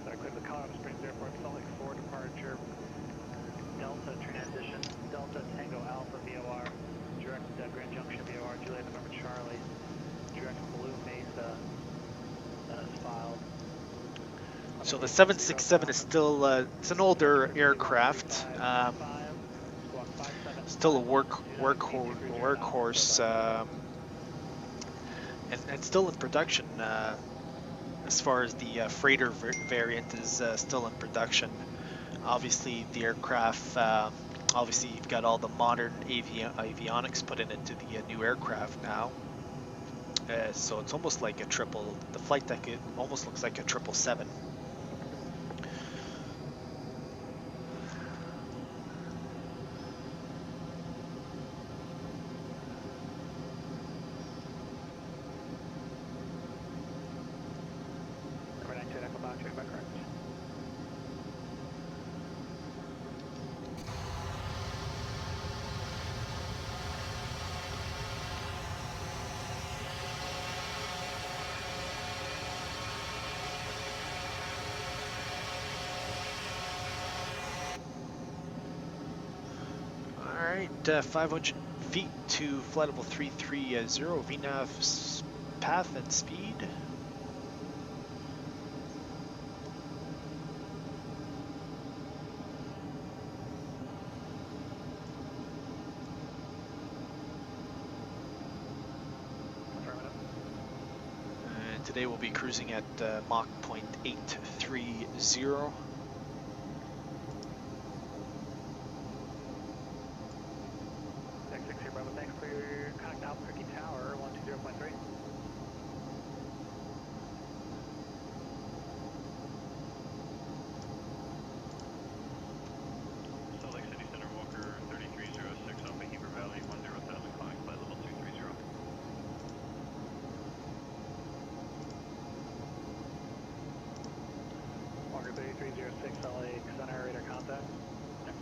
Clear to the Colorado Springs Airport, Salt Lake 4 departure. Delta transition, Delta Tango Alpha VOR, direct Grand Junction VOR, Juliet November Charlie, direct Blue Mesa, is filed. So the 767 is still, it's an older aircraft, still a workhorse, and still in production as far as the freighter variant is still in production. Obviously the aircraft, obviously you've got all the modern avionics put into the new aircraft now. So it's almost like a the flight deck, it almost looks like a 777. Alright, 500 feet to flight level 330, VNAV path and speed. And today we'll be cruising at Mach 0.830. Thanks for your contact Albuquerque Tower, 120.3. Salt Lake City Center, Walker 3306, Alpha Heber Valley, 10,000, calling flight level 230. Walker 3306, Salt Lake Center, radar contact.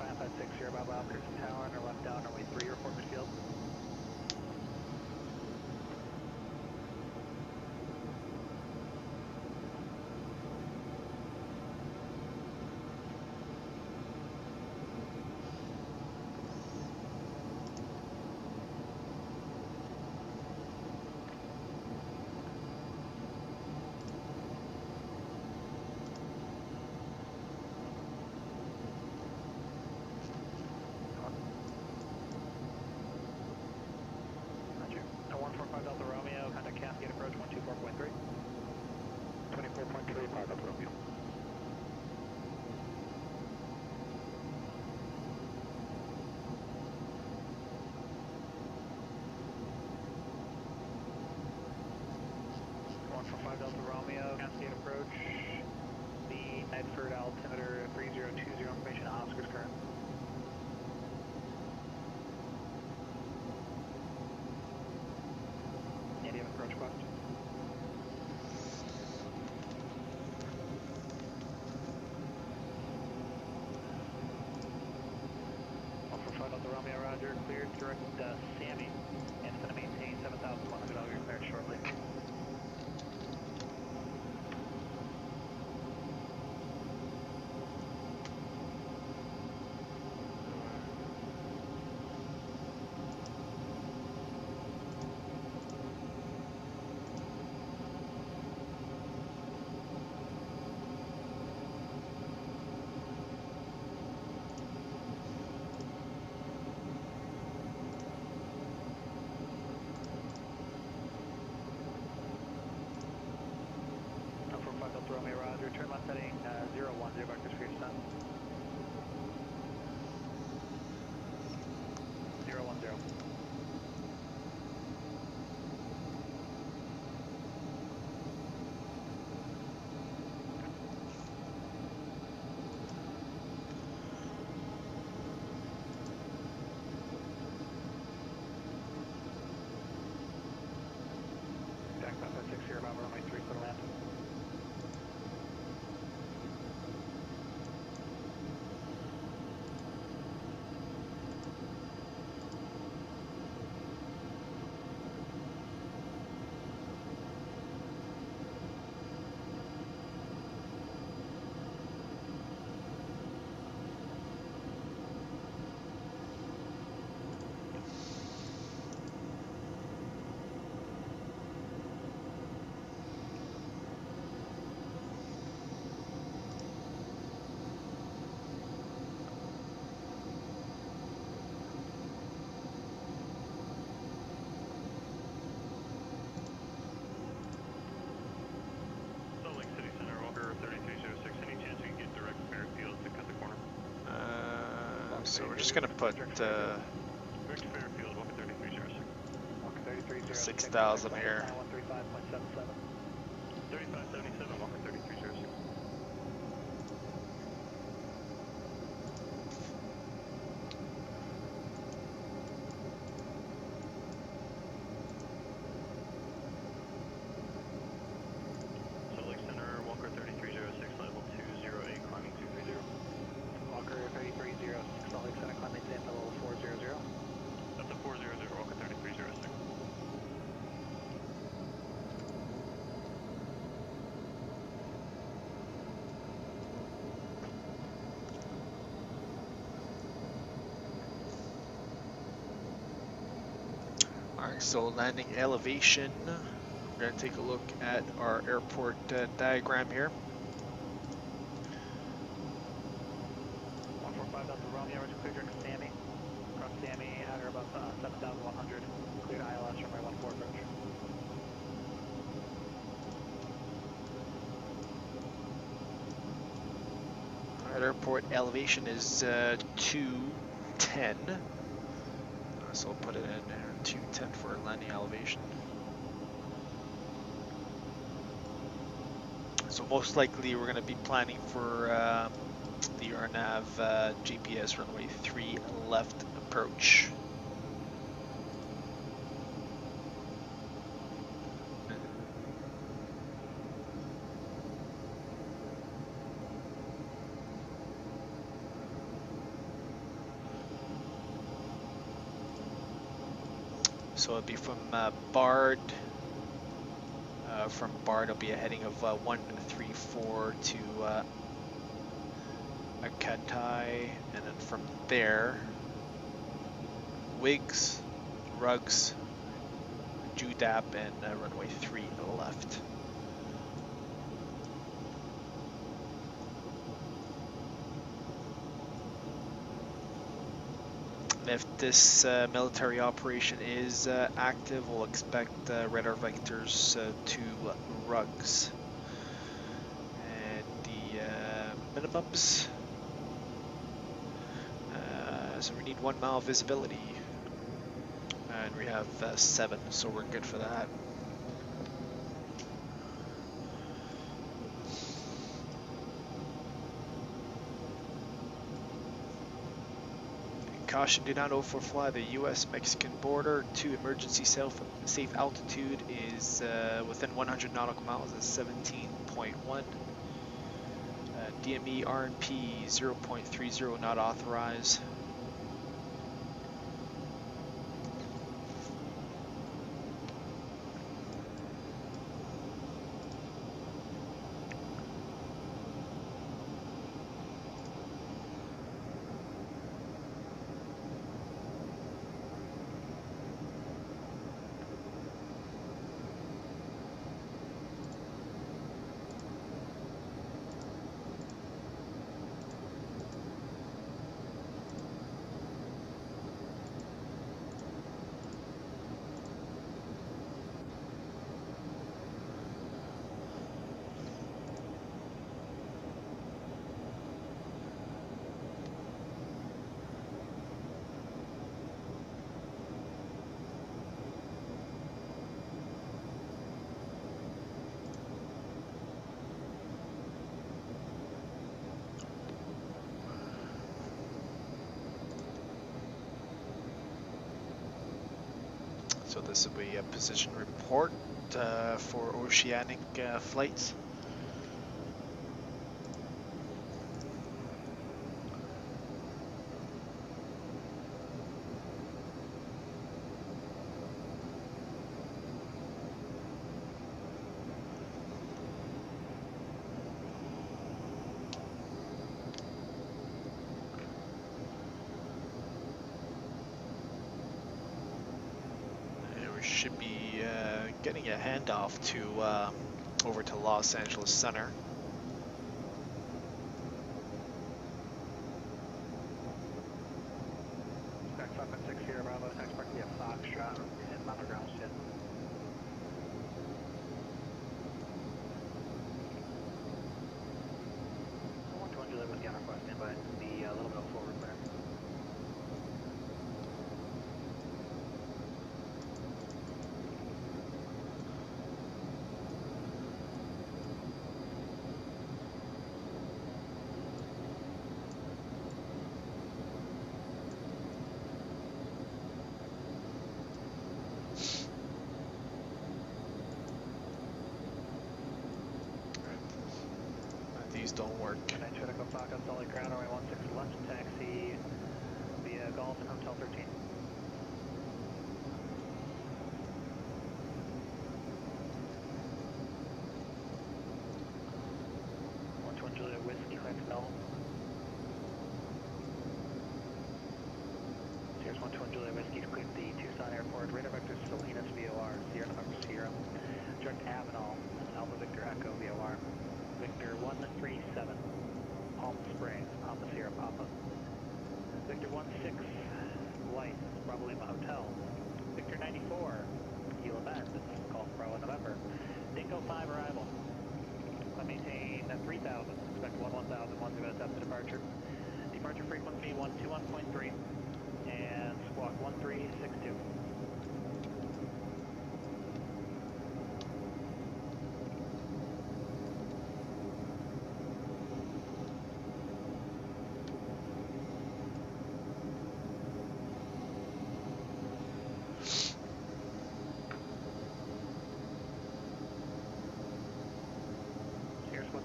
5560 about Albuquerque Tower, and left down runway 3, report midfield. Delta Romeo, contact Cascade approach 124.3. 24.3, Delta Romeo. Delta Romeo, Cascade approach. The Medford altimeter 3020 information, Oscar's current. Approach question. Alpha 5 Delta Romeo, roger, cleared, direct Sammy, and it's going to maintain 7,100, I'll be repaired shortly. Delta Romeo, roger. Turn left heading 010, vectors for your descent. 010. Back 560, about runway 3 for the land. So we're just gonna put 6,000 here. 3577, Walker 3306. Salt Lake Center, Walker 3306, level 208, climbing 230. Walker 3306, Salt Lake Center, climbing to level 400. That's a 400, Walker 3306. Alright, so landing elevation. We're going to take a look at our airport diagram here. 145 Delta Romeo, clear direct Sammy. Cross Sammy at or above 7,100. Cleared ILS runway 14 approach. Alright, airport elevation is 210. So we'll put it in there, 210 for landing elevation. So most likely we're going to be planning for the RNAV GPS runway 3 left approach. So it'll be from Bard. From Bard, it'll be a heading of 134 to Akatai, and then from there, Wiggs, Ruggs, Judap, and runway 3 left. If this military operation is active, we'll expect radar vectors to Ruggs. And the minimums, so we need 1 mile visibility. And we have 7, so we're good for that. Caution, do not overfly the U.S.-Mexican border to emergency safe altitude is within 100 nautical miles at 17.1. DME RNP 0.30 not authorized. So this will be a position report for oceanic flights. Should be getting a handoff to over to Los Angeles Center. Back 5.6 here, Bravo, expect to be a Foxtrot in Mount ground ship. I want to undulate with the honor request standby, be a little bit forward there. These don't work. Trico Fox, Solid Crown, runway 16 left, taxi via Golf and Hotel 13. Juliet Whiskey, Quebec Bell. Here's 121 Juliet Whiskey, clear the Tucson Airport, radar vector Salinas VOR, Sierra November Sierra, direct Avenal, Alpha Victor Echo VOR, Victor 137, Palm Springs, Papa Sierra Papa, Victor 16, White, Bravo Lima Hotel, Victor 94, Gila Bend, Golf Bravo November, Dingo 5 arrival. I maintain 3,000, expect 1,000, 10 after departure. Departure frequency 121.3 and squawk 1362.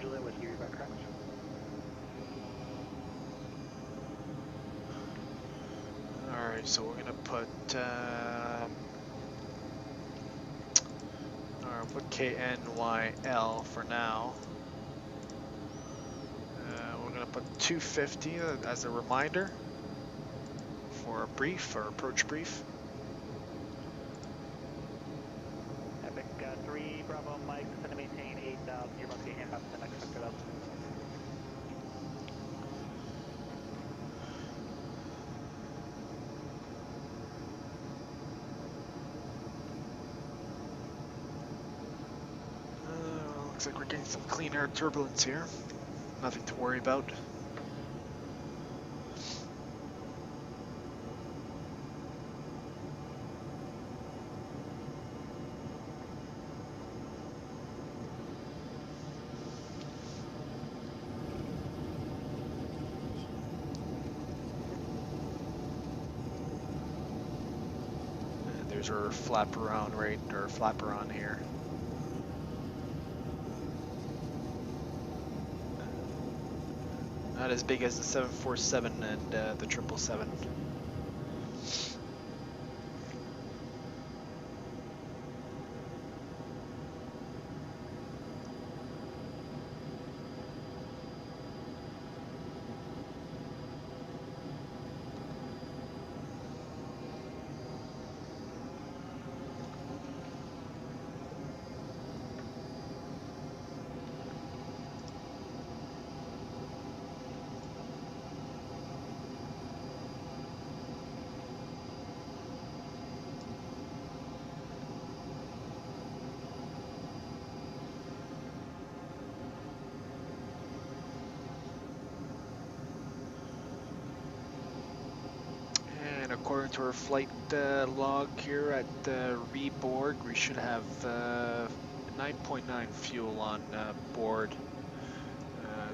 Juliet Whiskey, read back correct. Alright, so we're gonna put KNYL for now. We're gonna put 250 as a reminder for a brief or approach brief. Epic 3 Bravo Mike, send to maintain 8,000. You're about to get handoff to the next sector up. Looks like we're getting some clean air turbulence here. Nothing to worry about. And there's our flap around rate, or flap around here. Not as big as the 747 and the 777. According to our flight log here at reboard, we should have 9.9 fuel on board.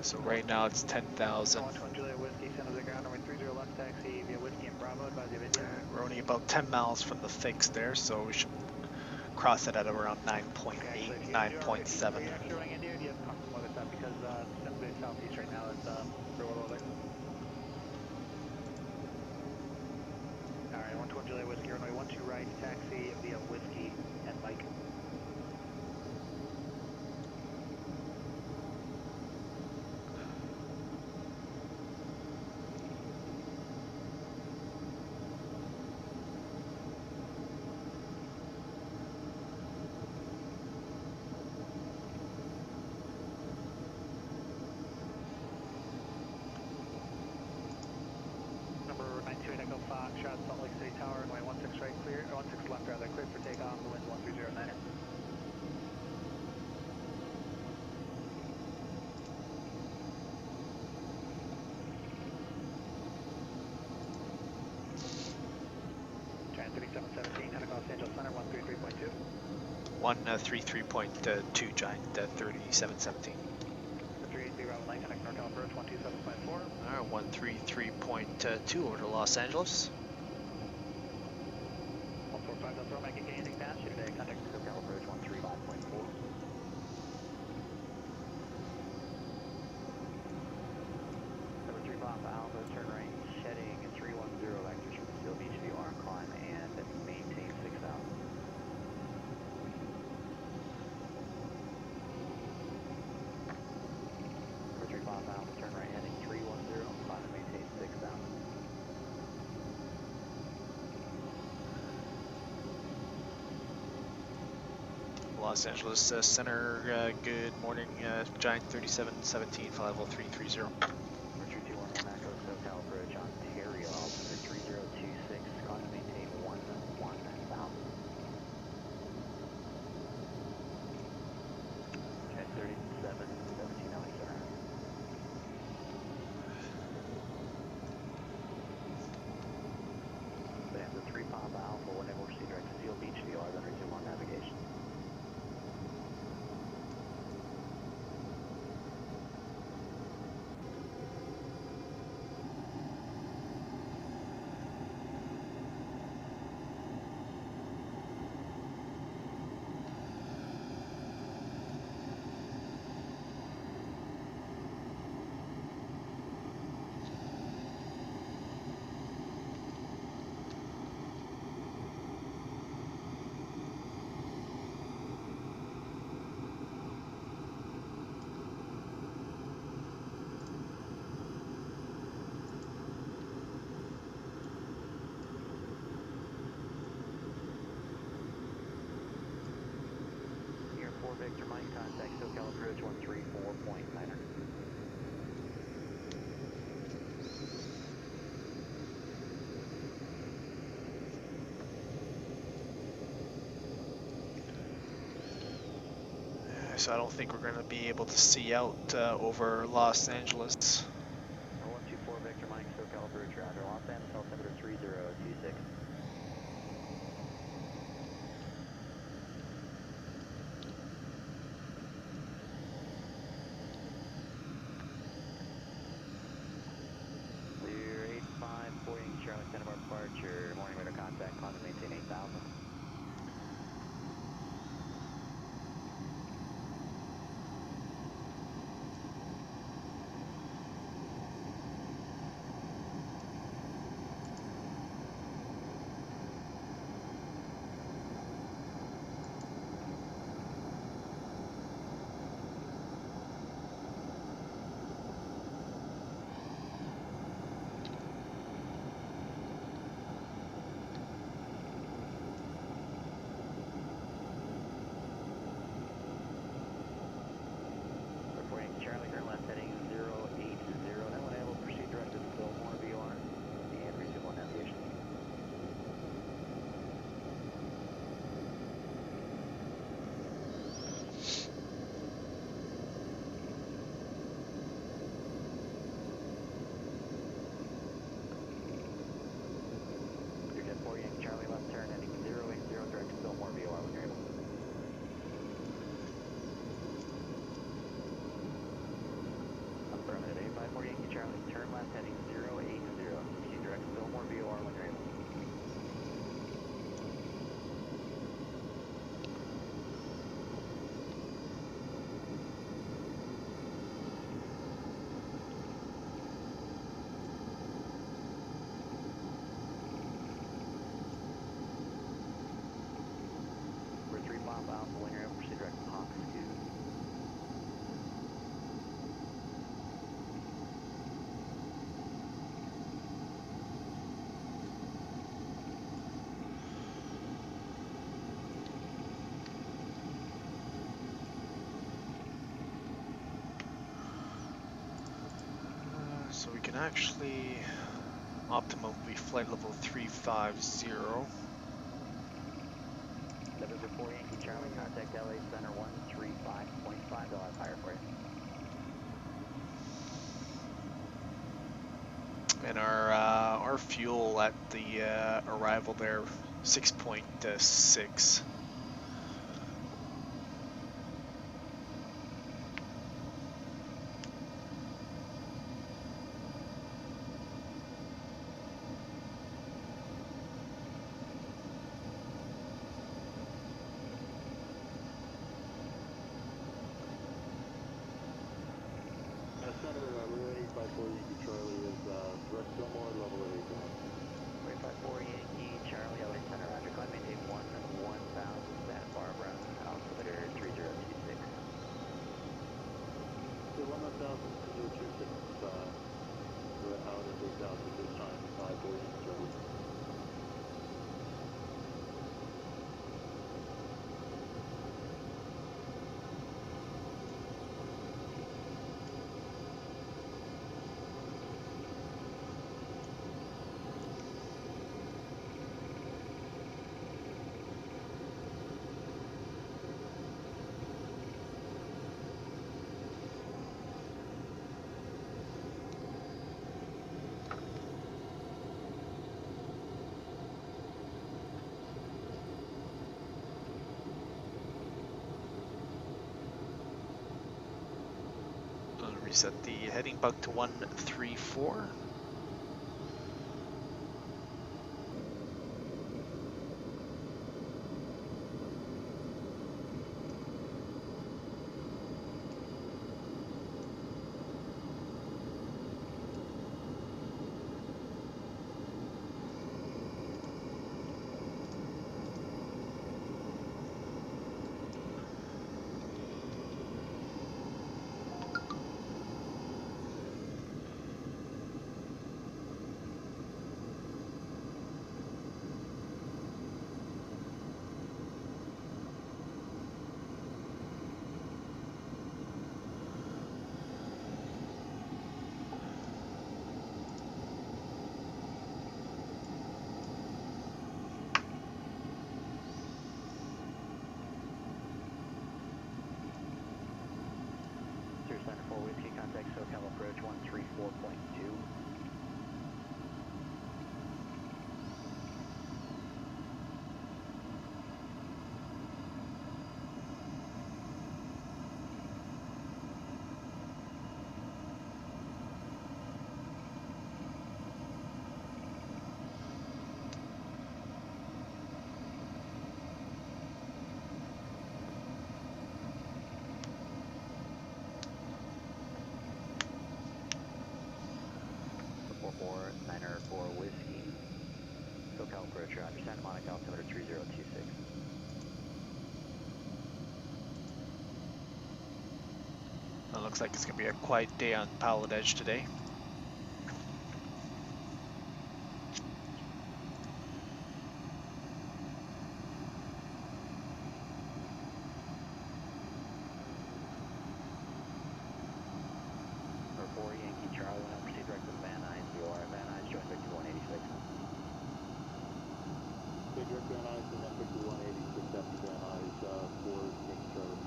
So right now it's 10,000. 121 Juliet Whiskey, San Jose ground number 30 left taxi via Whiskey and Bravo, advise you of India. We're only about 10 miles from the fix there, so we should cross it at around 9.8, 9.7. Are you actually going India or do you have comfortable weather stuff? Because San Jose southeast right now is real weather. Alright, 121 Juliet Whiskey, runway 12 right, taxi via Whiskey and Mike. Number 928 Echo Fox, shot Salt Lake City Tower, runway 16 right clear, 16 left rather, cleared for takeoff, the wind's 1309er. Giant 3717, heading Los Angeles Center, 133.2. 133.2 Giant 3717. 383 Bravo Lane, heading NorCal approach, 127.4. Alright, 133.2 over to Los Angeles. 145 Delta Romeo, get anything past you today, contact NorCal approach, 135.4. Number 3 Papa Alpha, turn right, shedding 310 vectors from Seal Beach, VR and climb, and maintain 6,000. Number 3 Papa Alpha, turn right, heading 310, climb and maintain 6,000. Los Angeles Center, good morning, Giant 3717, 50330. Number 3211 Echo, SoCal Bridge, Ontario, altimeter 3026, climb and maintain 11,000. At 3717 Alley Center. Band 3 Papa Alpha, whenever we see direct to Seal Beach, VR, then resume on navigation. Here 4 Victor Mike, contact SoCal approach 134.9er. So I don't think we're going to be able to see out over Los Angeles. 124 Victor Mike, SoCal approach router, Los Angeles, altimeter 3026. Clear 85, boarding Charlie Center bar departure, morning radar contact, climb and maintain 8,000. 354 Yankee Charlie, turn left heading 080. Proceed direct Fillmore VOR when you're able. We're 3 mile bound when you're able. Proceed direct Hawk Scoot. So we can actually optimum will be flight level 350. November 4 Yankee Charlie, contact LA Center 135.5, they'll have higher for you. And our fuel at the arrival there, 6.6. Center, runway 854 Yankee Charlie is direct Fillmore, level 8 down. 354 Yankee Charlie, LA Center, Roger, climb maintain 1000 Santa Barbara, altimeter 3026. So 1000 we're out at 8,000 this time, 54 Yankee Charlie. Reset the heading bug to 134. Center 4 Whiskey, contact SoCal approach 134.2. Center 4 Whiskey, SoCal approach, Roger, Santa Monica, altimeter 3026. It looks like it's going to be a quiet day on PilotEdge today. Number 4 Yankee Charlie, will now proceed direct to Van Nuys, VOR at Van Nuys, join Victor 186. Big direct Van Nuys and then Victor 186 after Van Nuys for Yankee Charlie.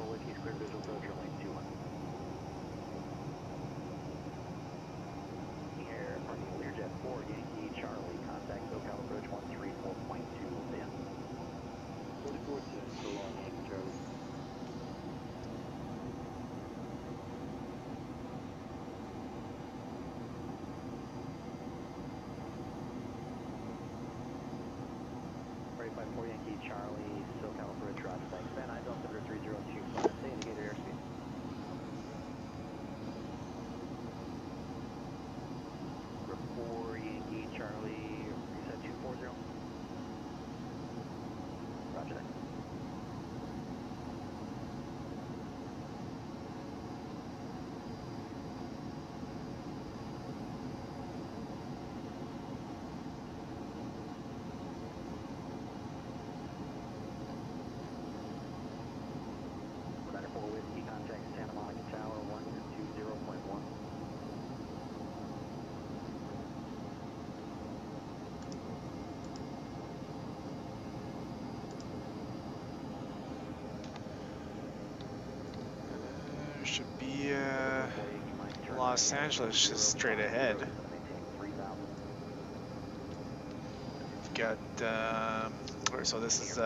4 Whiskey's clear visual approach, runway 21. Here, parking Learjet 4, Yankee Charlie, contact SoCal approach 134.2, stand. 44 to so long, Yankee Charlie. Right by 4 Yankee Charlie, SoCal approach, Roger, thanks. Van Nuys, altimeter 3025, stay indicator airspeed. Group 4 Yankee Charlie, reset 240. Roger that. Rider 4 Whiskey, contact Santa Monica Tower 120.1. Should be Los Angeles just straight ahead. We've got, so this is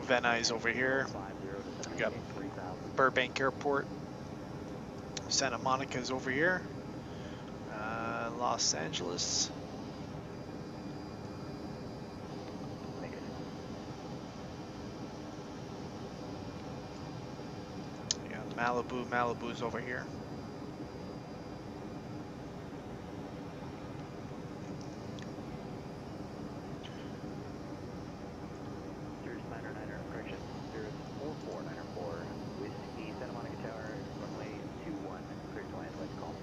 Van Nuys over here. We've got Burbank Airport. Santa Monica's over here. Los Angeles. Yeah, Malibu's over here. There's 909er, correction. There's 44904, Whiskey, Santa Monica Tower, runway 21, clear to land, let's call.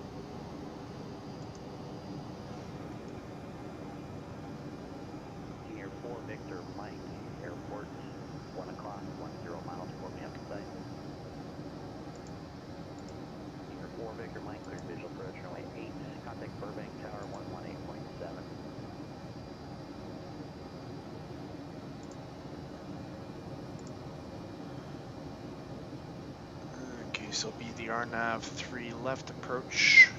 Senior 4 Victor Mike, airport, 1 o'clock, 10 miles, for me up to site. Senior 4 Victor Mike, clear visual approach, runway 8, contact Burbank Tower 118.7. Okay, so be the RNAV 3 left approach.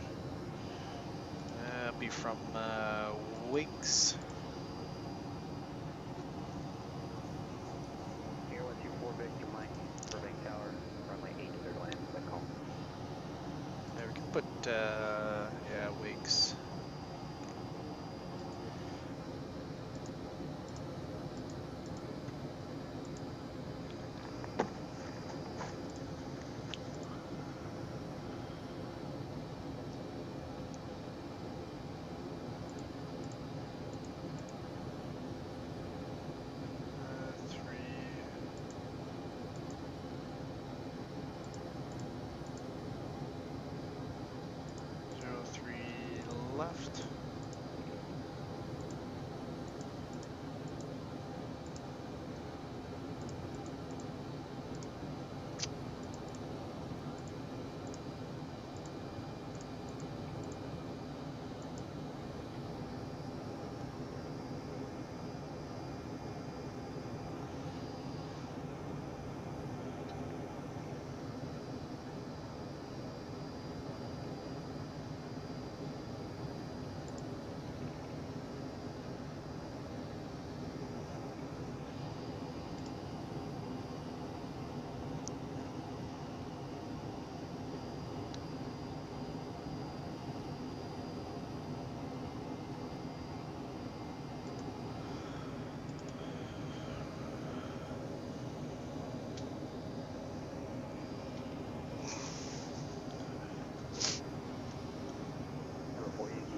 Be from Wiggs. Here 124 Victor Mike, Burbank Tower, runway 8, clear to land, let's call. Yeah, we can put yeah, Wiggs. Left.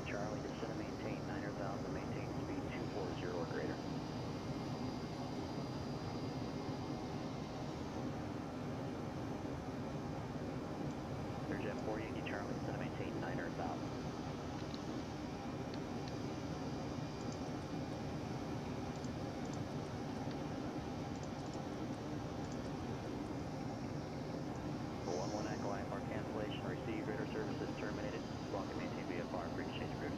Charlie, descend and maintain 9,000, maintain speed 240 or greater. Learjet 4 Yankee Charlie, descend and maintain 9,000. For 11 Echo IFR cancellation, receive radar services terminated. Block and maintain VFR, bridge change group.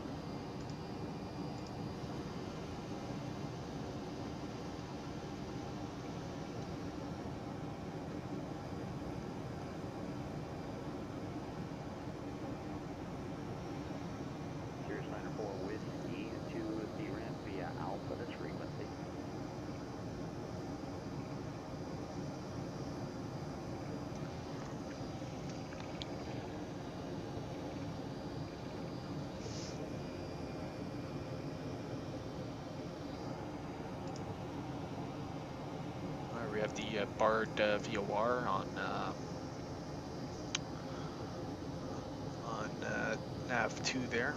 barred VOR on nav 2 there.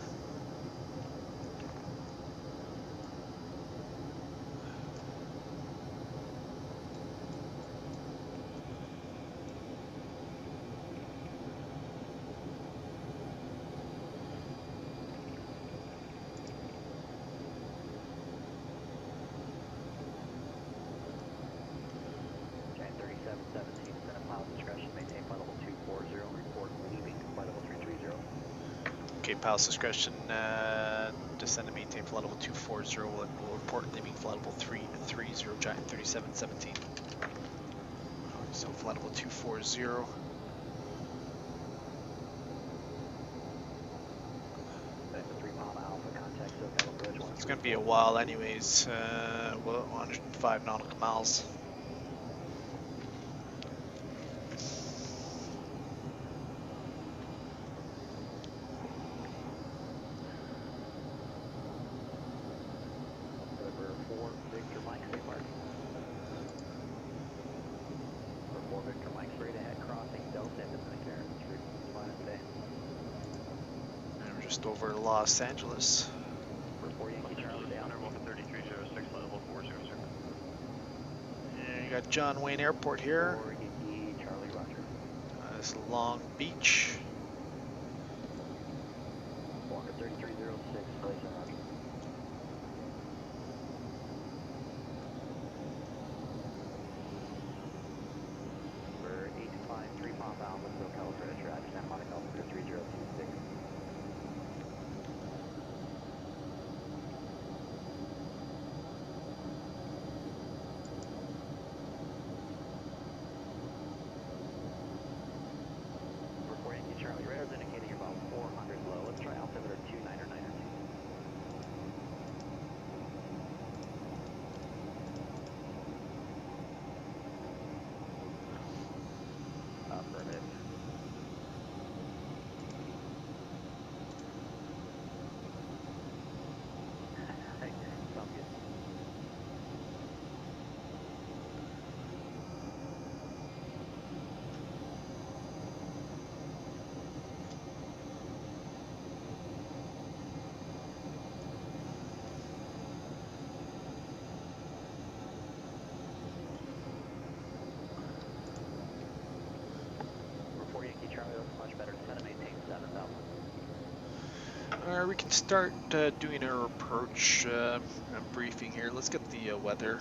GTI3717, send a pilot discretion, maintain flight level 240, report leaving flight level 330. Okay, pilot's discretion, descend and maintain flight level 240, and will report leaving flight level 330, Giant 3717. So flight level 240. It's going to be a while anyways, well, 105 nautical miles. And we're just over Los Angeles. And you got John Wayne Airport here. This is Long Beach. Walker 3306, place on Roger. We're 853 Pop Alpha, so California traffic, Santa Monica Alpha 3026. Reporting to Charlie, radar's indicating you're about 400 low. Let's try altimeter 29 or 9 or 2. Affirmative. Sounds good. Report Yankee Charlie, that's much better. Descend and maintain 7,000. We can start doing our approach briefing here. Let's get the weather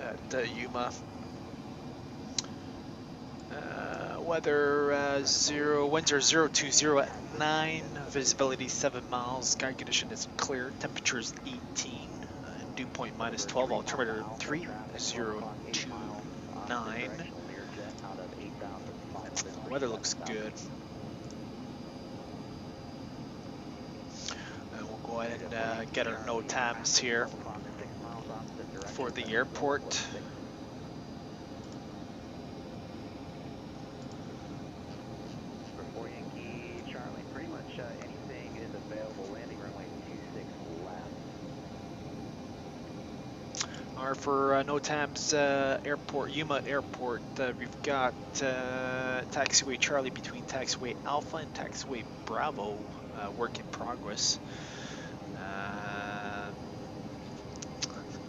at Yuma. Weather winds are 020 at 9, visibility 7 miles, sky condition is clear, temperature is 18, dew point minus 12, altimeter 3029. Weather looks good. And we'll go ahead and get our NOTAMs here for the airport. Report Yankee Charlie, pretty much anything is available. Landing runway 26 left. For NOTAMs airport, Yuma Airport, we've got taxiway Charlie between taxiway Alpha and taxiway Bravo, work in progress.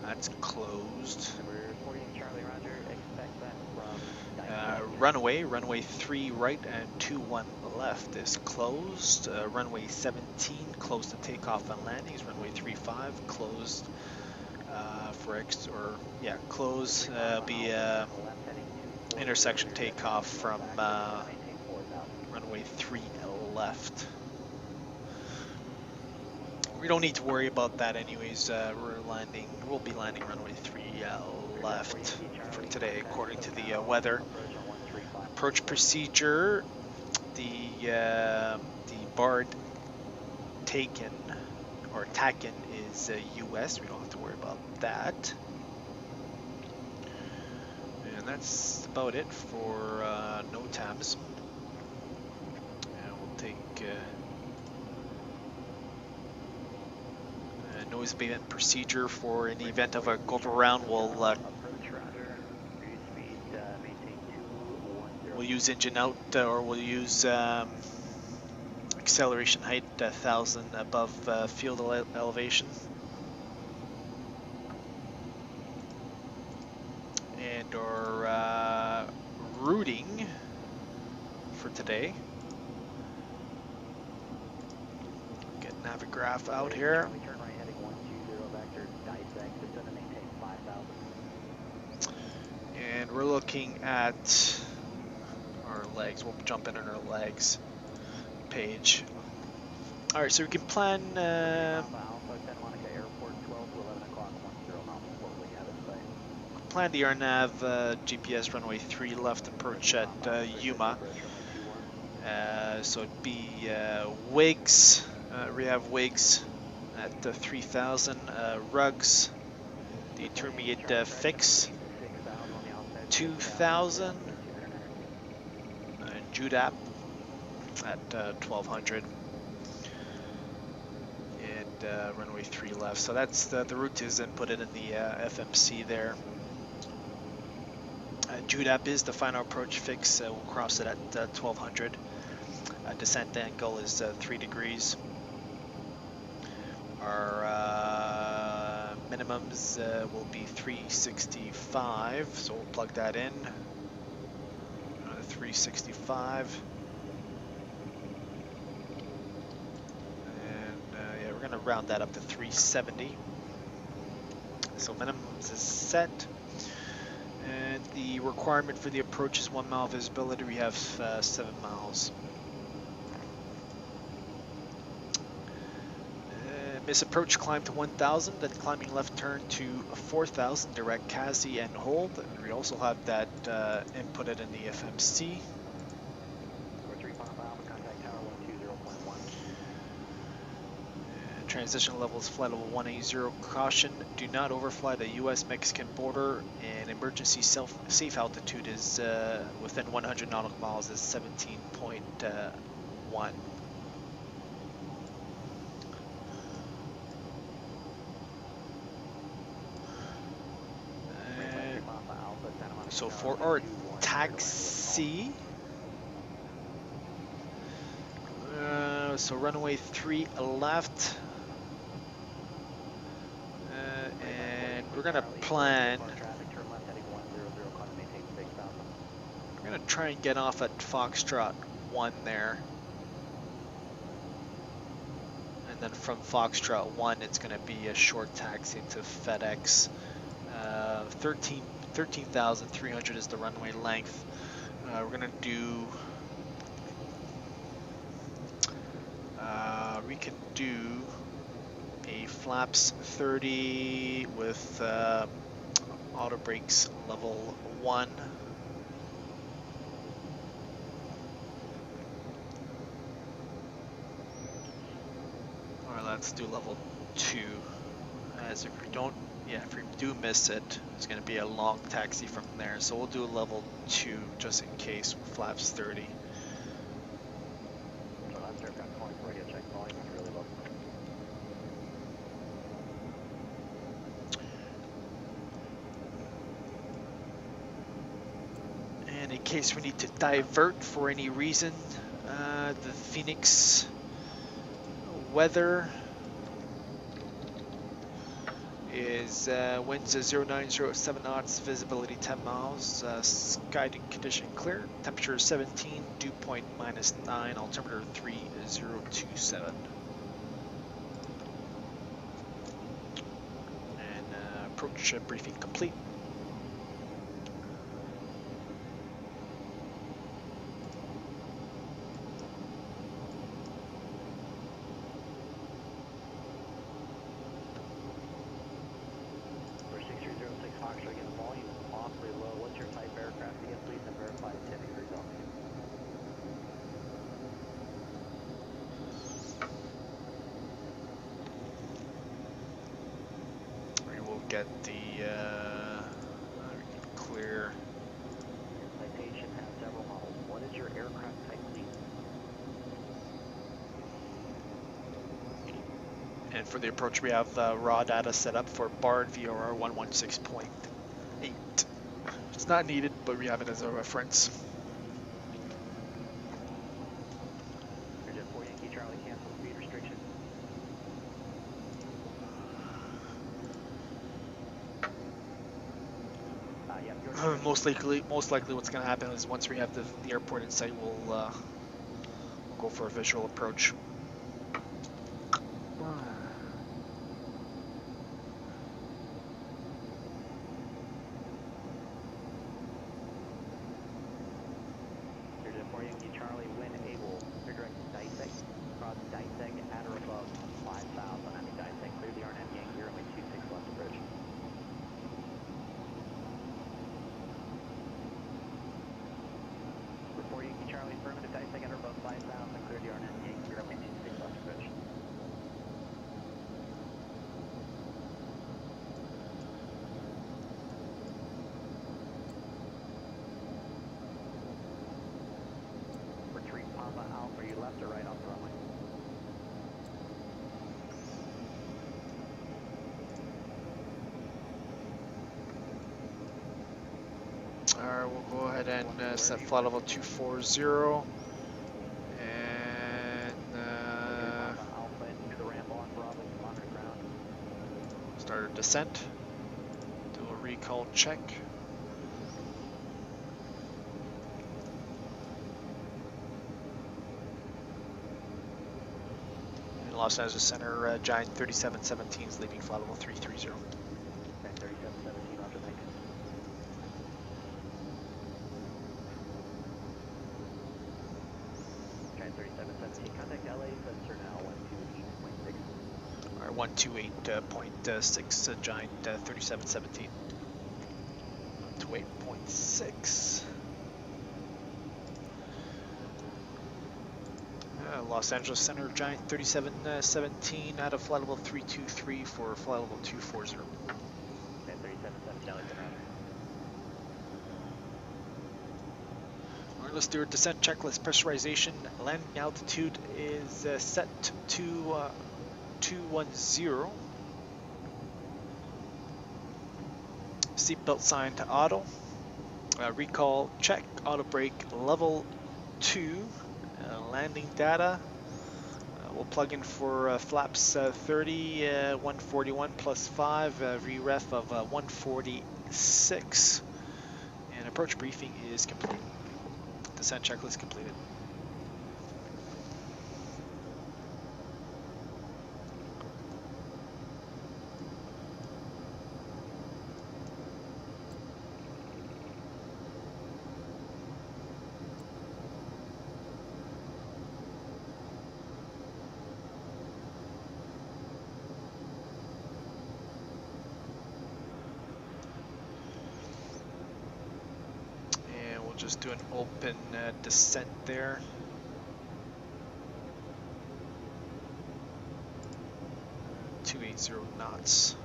That's closed. We're reporting Charlie, Roger. Expect that from Runway 3 right and 21 left is closed. Runway 17 closed to takeoff and landings. Runway 35 closed close. Be intersection takeoff from runway 3 left. We don't need to worry about that anyways. We'll be landing runway 3 left for today according to the weather. Approach procedure, the barred taken or taken is US. We don't have to worry about that. And that's about it for NOTAMs. And we'll take noise abatement procedure for in the event of a go around. We'll we'll use engine out, or we'll use acceleration height 1,000 above field elevation. And our routing for today. Get Navigraph out here. Turn right heading 120 vector, dissect, descend and maintain 5,000. And we're looking at our legs. We'll jump in on our legs page. All right, so we can plan. Plan the RNAV GPS runway 3 left approach at Yuma. So it'd be wigs. We have wigs at 3,000. Rugs, the intermediate fix 2,000. JUDAP at 1,200. And runway 3 left. So that's the route is inputted in the FMC there. JUDAP is the final approach fix. We'll cross it at 1,200. Descent angle is 3 degrees. Our minimums will be 365, so we'll plug that in. 365. And yeah, we're going to round that up to 370. So minimums is set. And the requirement for the approach is 1 mile visibility. We have 7 miles. Miss approach climb to 1,000, then climbing left turn to 4,000, direct CASI and hold. And we also have that inputted in the FMC. Transition level is flight level 180. Caution, do not overfly the U.S.-Mexican border, and emergency safe altitude is within 100 nautical miles is 17.1. So for our taxi, so runway 3 left, and we're gonna plan. We're gonna try and get off at Foxtrot 1 there, and then from Foxtrot 1, it's gonna be a short taxi to FedEx. 13,300 is the runway length. We're gonna do. We can do a flaps 30 with auto brakes level 1. Or let's do level 2. As if we don't. Yeah, if we do miss it, it's going to be a long taxi from there. So we'll do a level 2 just in case, flaps 30. And in case we need to divert for any reason, the Phoenix weather is winds 0907 knots, visibility 10 miles, sky condition clear, temperature 17, dew point -9, altimeter 3027. And approach briefing complete. Get the clear. Citation has several models. What is your aircraft type, please? And for the approach, we have raw data set up for BARD VOR 116.8. It's not needed, but we have it as a reference. Most likely what's going to happen is once we have the airport in sight, we'll go for a visual approach. For Yankee Charlie, when able, redirect to Dissect, cross Dissect at or above 5,000. I mean Dissect, clear the RNAV Yankee, runway 26 left approach. Report Yankee Charlie, affirmative Dissect at or above 5,000, clear the RNAV Yankee, runway 26 left approach. Retreat Papa Alpha, are you left or right off the runway? Alright, we'll go ahead and set flight level 240 and Alpha into the ramp on Bravo, monitor ground. start our descent. Do a recall check. In Los Angeles Center, Giant 3717 is leaving flight level 330. Okay, 3717, roger, thank you. Giant 3717, contact LA, sensor now 128.6. Alright, 128.6, Giant 3717. 128.6. Los Angeles Center, Giant 3717 out of flight level 323 for flight level 240. Okay, 3717, LA, Alright, let's do our descent checklist. Pressurization, landing altitude is set to 210. Seatbelt sign to auto. Recall check, auto brake level 2. Landing data. We'll plug in for flaps 30, 141 plus 5, VREF of 146. And approach briefing is complete. Descent checklist completed. Just do an open descent there. .280 knots.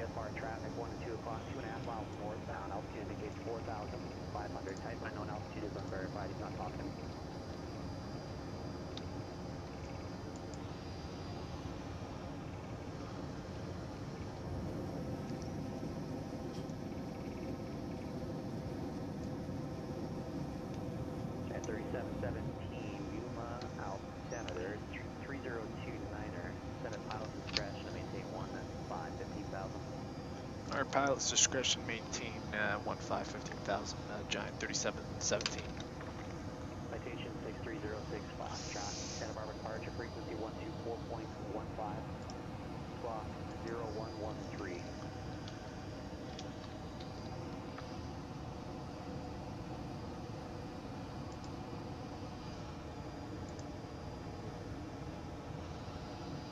VFR traffic, 1 to 2 o'clock, 2.5 miles northbound. Altitude indicates 4,500. Type unknown altitude is unverified. He's not talking to me. At 3717, Yuma altimeter, 3029er. Set at pilot's discretion to maintain 1.5, 15,000. Our pilot's discretion maintain 15,000, giant 3717. Citation 6306 Foxtrot, Santa Barbara departure frequency 124.15, clock 0113.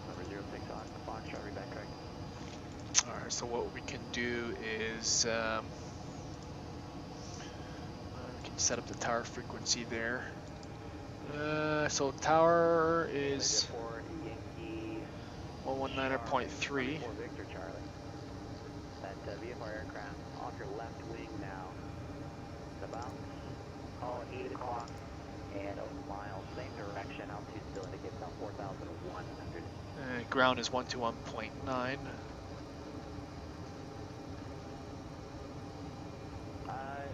Number 06 Foxtrot, read back correct. Alright, so what we can do is we can set up the tower frequency there. So tower is 119.3. Victor Charlie. That VFR aircraft off your left wing now. It's about, call it 8 o'clock and a mile, same direction. Altitude still indicates about 4,100. Ground is 121.9.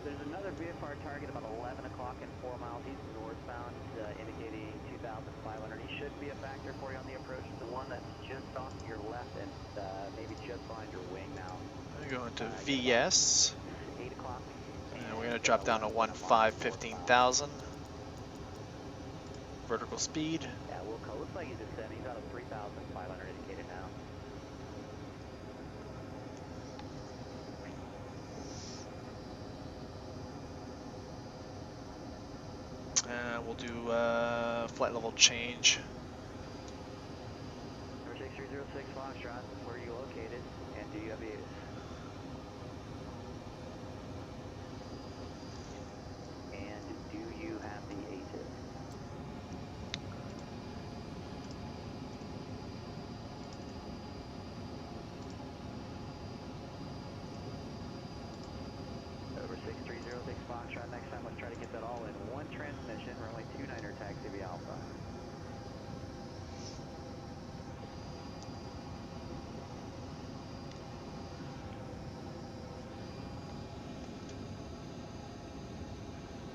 There's another VFR target about 11 o'clock and 4 miles east northbound, indicating 2,500. He should be a factor for you on the approach. The one that's just off to your left and maybe just behind your wing now. We're going to VS. 8 o'clock. And we're going to drop down to 15,000. Vertical speed. Yeah, Wilco, looks like he's descending. He's out of 3,500 indicated now. We'll do flight level change. Number 6306 Foxtrot, where are you located and do you have ATIS? And do you have the ATIS? Over 6306 Foxtrot, next time let's try to get that all in one transmission, runway 29er taxi via Alpha.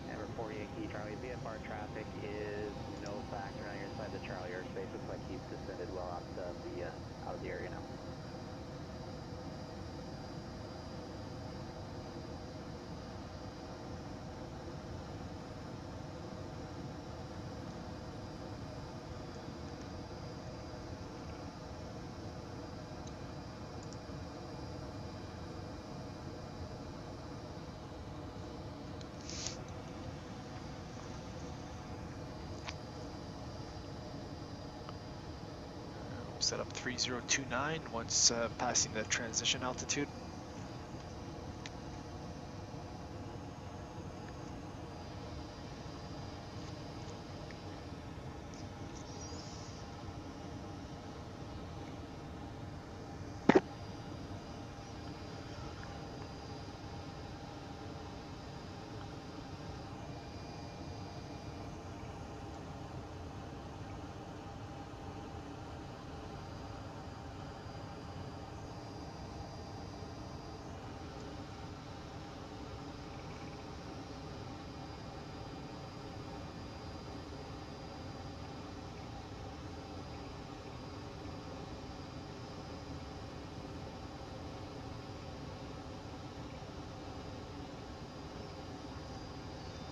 Number 4 Yankee Charlie, VFR traffic is no factor on your side of the Charlie airspace. Looks like he's descended well out of the area now. Set up 3029 once passing the transition altitude.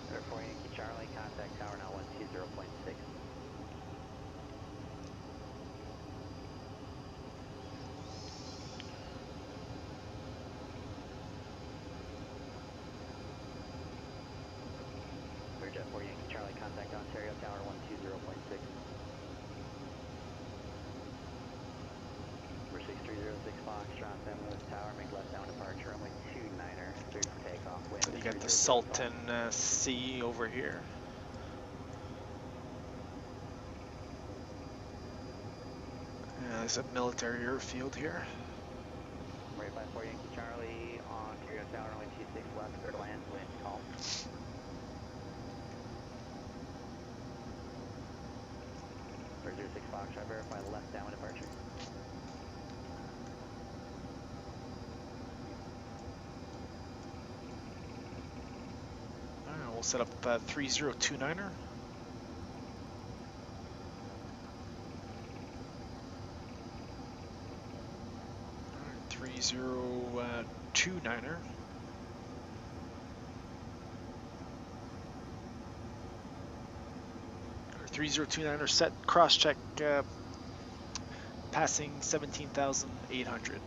Number 4 Yankee Charlie, contact tower now 120.6. Jet 4 Yankee Charlie, contact Ontario tower 120.6. Number 6306 Foxtrot, San Luis Tower, make left down departure, runway 29er, cleared for takeoff. Wind You got the 3005. Sultan Sea over here. There's a military airfield here. Right by 5-4 Yankee Charlie on Ontario Tower, runway 26 left, clear to land, wind calm. For 06 Foxtrot, verify left downwind departure. Alright, we'll set up 3029er. 3029er. Or 3029er set, cross check, passing 17,800.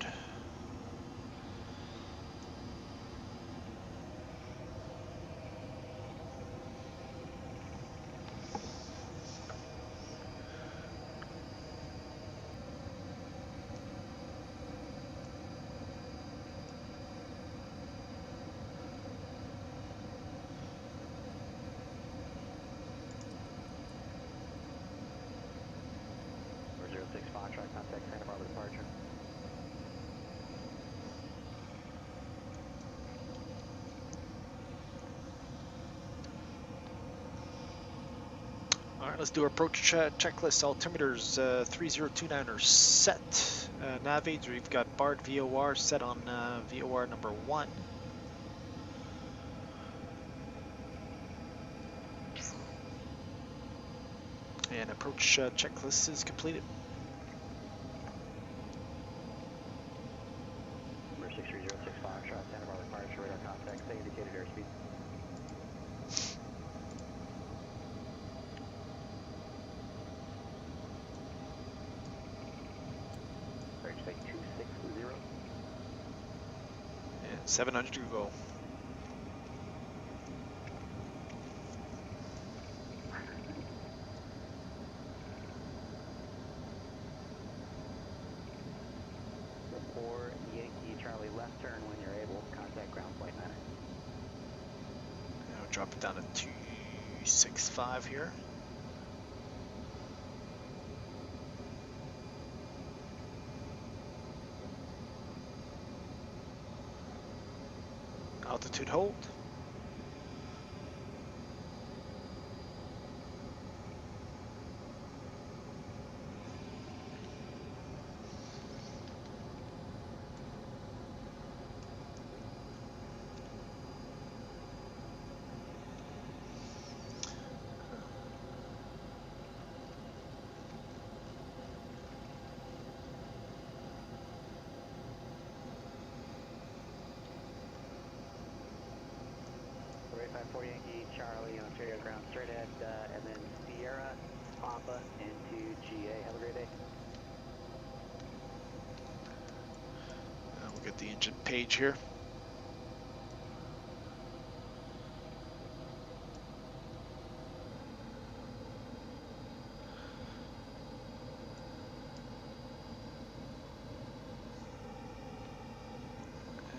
Foxtrot, contact Santa Barbara departure. Alright, let's do our approach checklist. Altimeters 3029er set. Nav aids, we've got BART VOR set on VOR number 1. And approach checklist is completed. 6306 Foxtrot, Santa Barbara departure, radar contact, say indicated airspeed. Bridge say 260. And 700 to go. Charlie, left turn when you're able. Contact ground flight 9. Now drop it down to 265 here. Altitude hold. Rate 540 Yankee Charlie, Ontario ground straight ahead, and then Sierra, Papa into GA. Have a great day. We'll get the engine page here.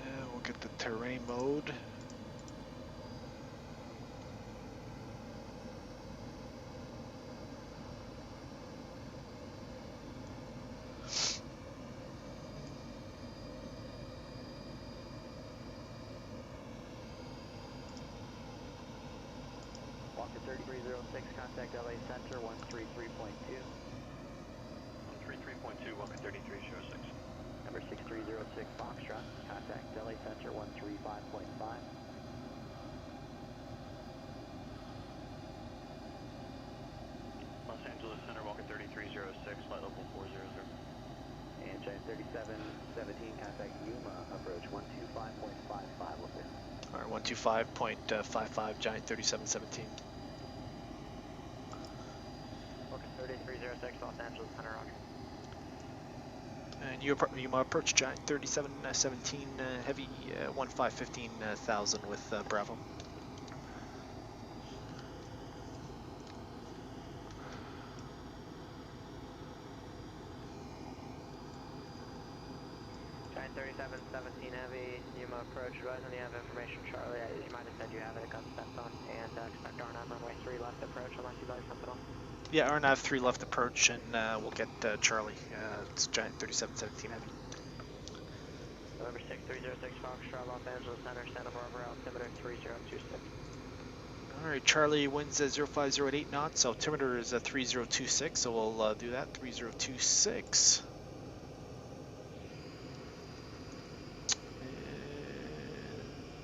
And we'll get the terrain mode. Walker 3306, contact LA Center 133.2. 133.2, Walker 3306. Number 6306 Foxtrot, contact LA Center 135.5. Los Angeles Center, Walker 3306, flight level 400. And Giant 3717, contact Yuma, approach 125.55 with it. Alright, 125.55, Giant 3717. Walker 3306, Los Angeles Center, roger. And you approach Giant 3717 heavy 15,000 with Bravo. Giant 3717 heavy, Yuma approach, advise when you have information, Charlie. You might have said you have it, it comes stepped on, and expect RNAV runway 3 left approach unless you'd like something else. Yeah, RNAV 3 left approach, and we'll get Charlie. It's Giant 3717 heavy. November 6306 Foxtrot, Los Angeles Center, Santa Barbara, altimeter 3026. All right, Charlie winds 0508 knots, so altimeter is 3026, so we'll do that, 3026.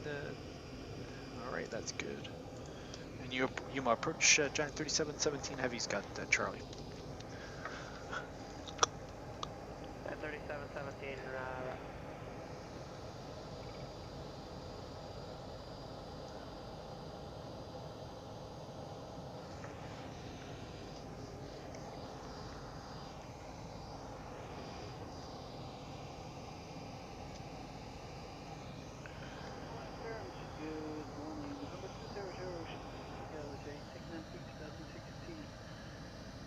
And, all right, that's good. And you approach Giant 3717 Heavy's got Charlie. At 3717, Good morning, November 200, segment 2016,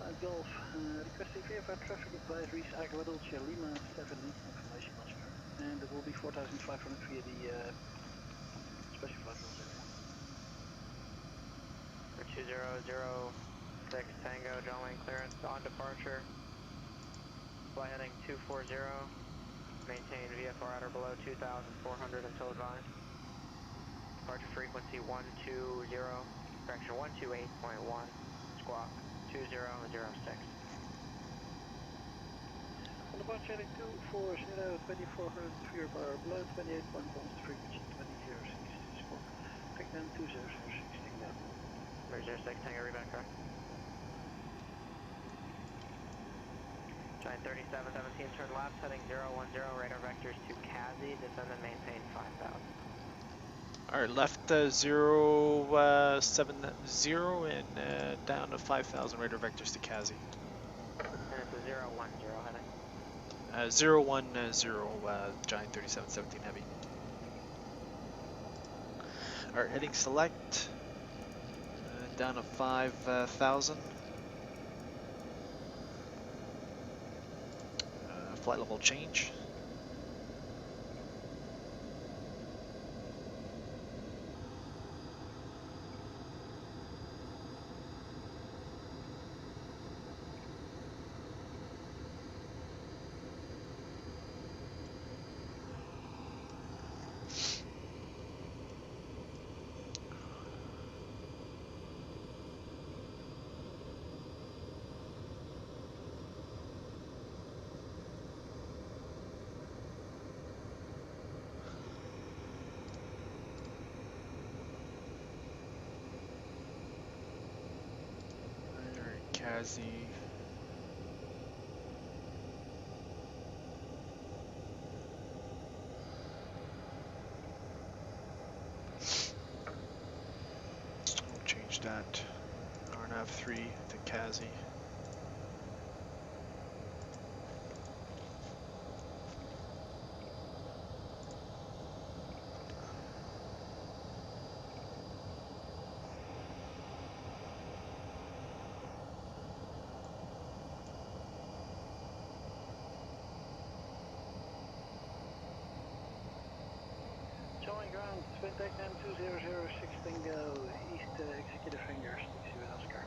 5 Golf, requesting VFR traffic advisories, Agua Dulce, Lima 7, information elsewhere, and it will be 4,500 via the special flight rules area. 2006 Tango, John Wayne clearance on departure. Flight heading 240, maintain VFR at or below 2,400 until advised. Departure frequency 120, correction 128.1, squawk 2006. On departure heading 240, 2400 VFR below 28.1, frequency 2006, squawk, pick down 2006, Tango. 006 Tango, reback correct. Giant 3717, turn left, heading 010, radar vectors to Kazi, descend and maintain 5,000. All right, left 070 and down to 5,000 radar vectors to Kazi. And it's a 010 heading. 010 Giant 3717 Heavy. All right, heading select, down to 5,000. Flight level change. Kazi. We'll change that. RNAV 3 to Kazi. Showing ground, spin tech 2006 Tango, east executive fingers, taxi with Oscar.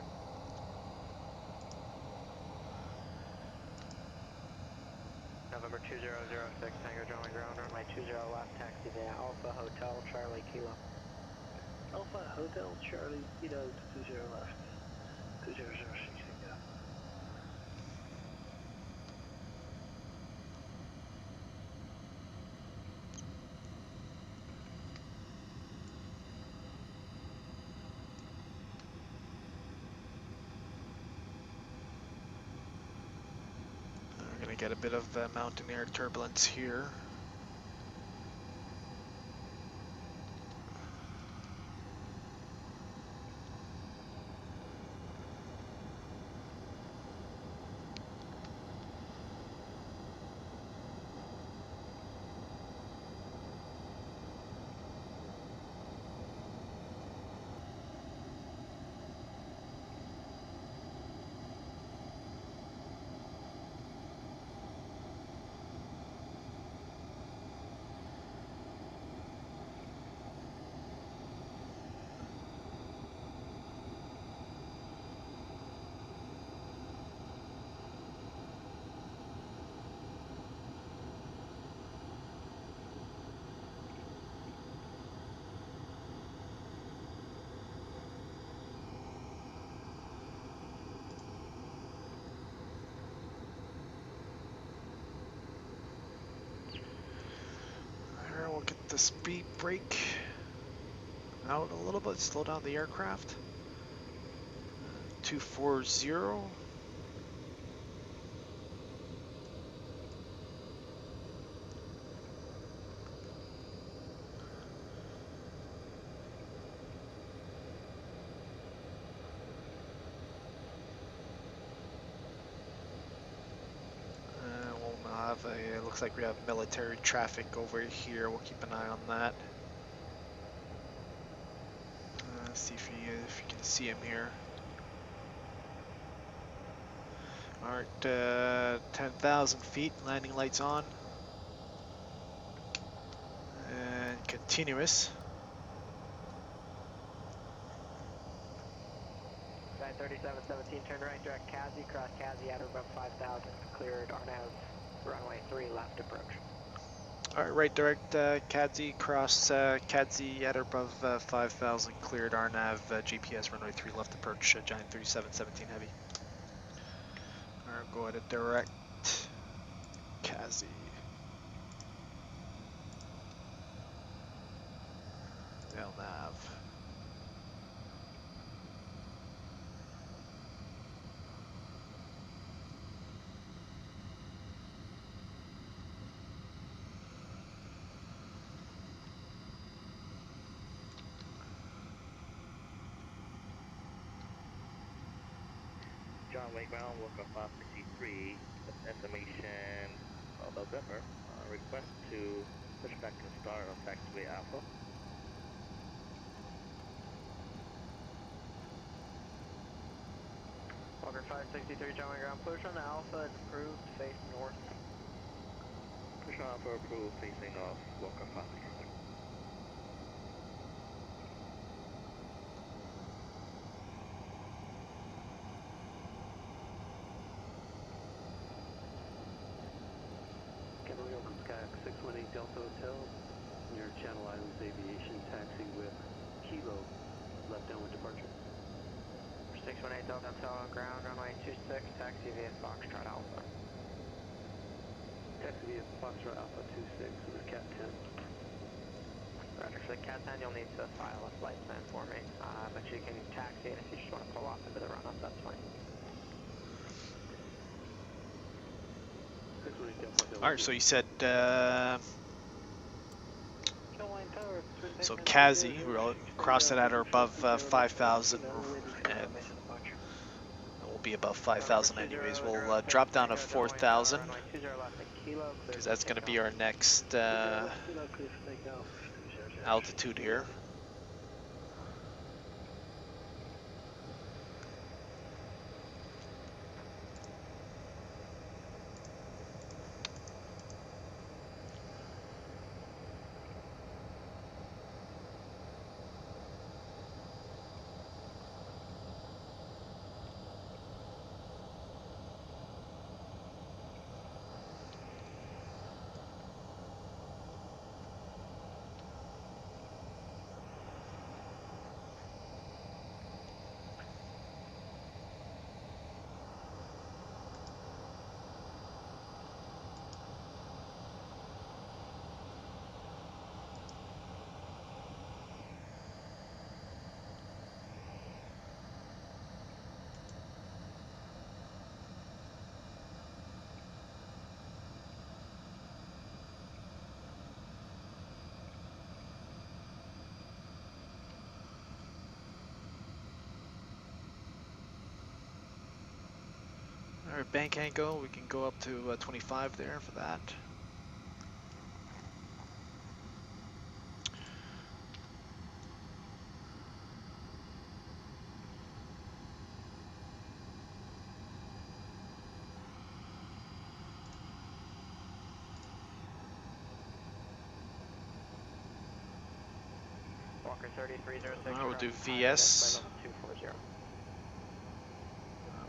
November 2006 Tango, John ground, runway 20 left, taxi to Alpha Hotel Charlie Kilo. Alpha Hotel Charlie Kilo to 20 left, 2006 Tango. We're going to get a bit of mountain air turbulence here. the speed brake out a little bit, slow down the aircraft. 240. It looks like we have military traffic over here. We'll keep an eye on that. See if you can see him here. Alright, 10,000 feet, landing lights on. And continuous. 3717, turn right, direct Kazi, cross Kazi at or above 5,000, cleared RNAV, runway 3, left approach. Alright, right direct Kazi, cross Kazi at or above 5,000, cleared RNAV, GPS runway 3, left approach, Giant 3717 heavy. Alright, go ahead and direct Kazi. LNAV. John Walkaround, Walkaround 53, estimation of November. Request to push back and start on taxiway Alpha. Walker 563, John Walkaround, push on Alpha, it's approved, face north. Push on Alpha approved, facing north, Walker 563. Open Skyhawk 618 Delta Hotel, near Channel Islands Aviation, taxi with Kilo, left downward departure. 618 Delta Hotel on ground, runway 26, taxi via Foxtrot Alpha. Taxi via Foxtrot Alpha 26 with Cat 10. Roger, for the Cat 10 you'll need to file a flight plan for me, but you can taxi and if you just want to pull off into the run-up, that's fine. Alright, so you said, so Kazi, we'll cross it at or above 5,000, and we'll be above 5,000 anyways. We'll drop down to 4,000, because that's going to be our next altitude here. Alright, bank angle, we can go up to 25 there for that. Walker 3306. Alright, we'll do VS.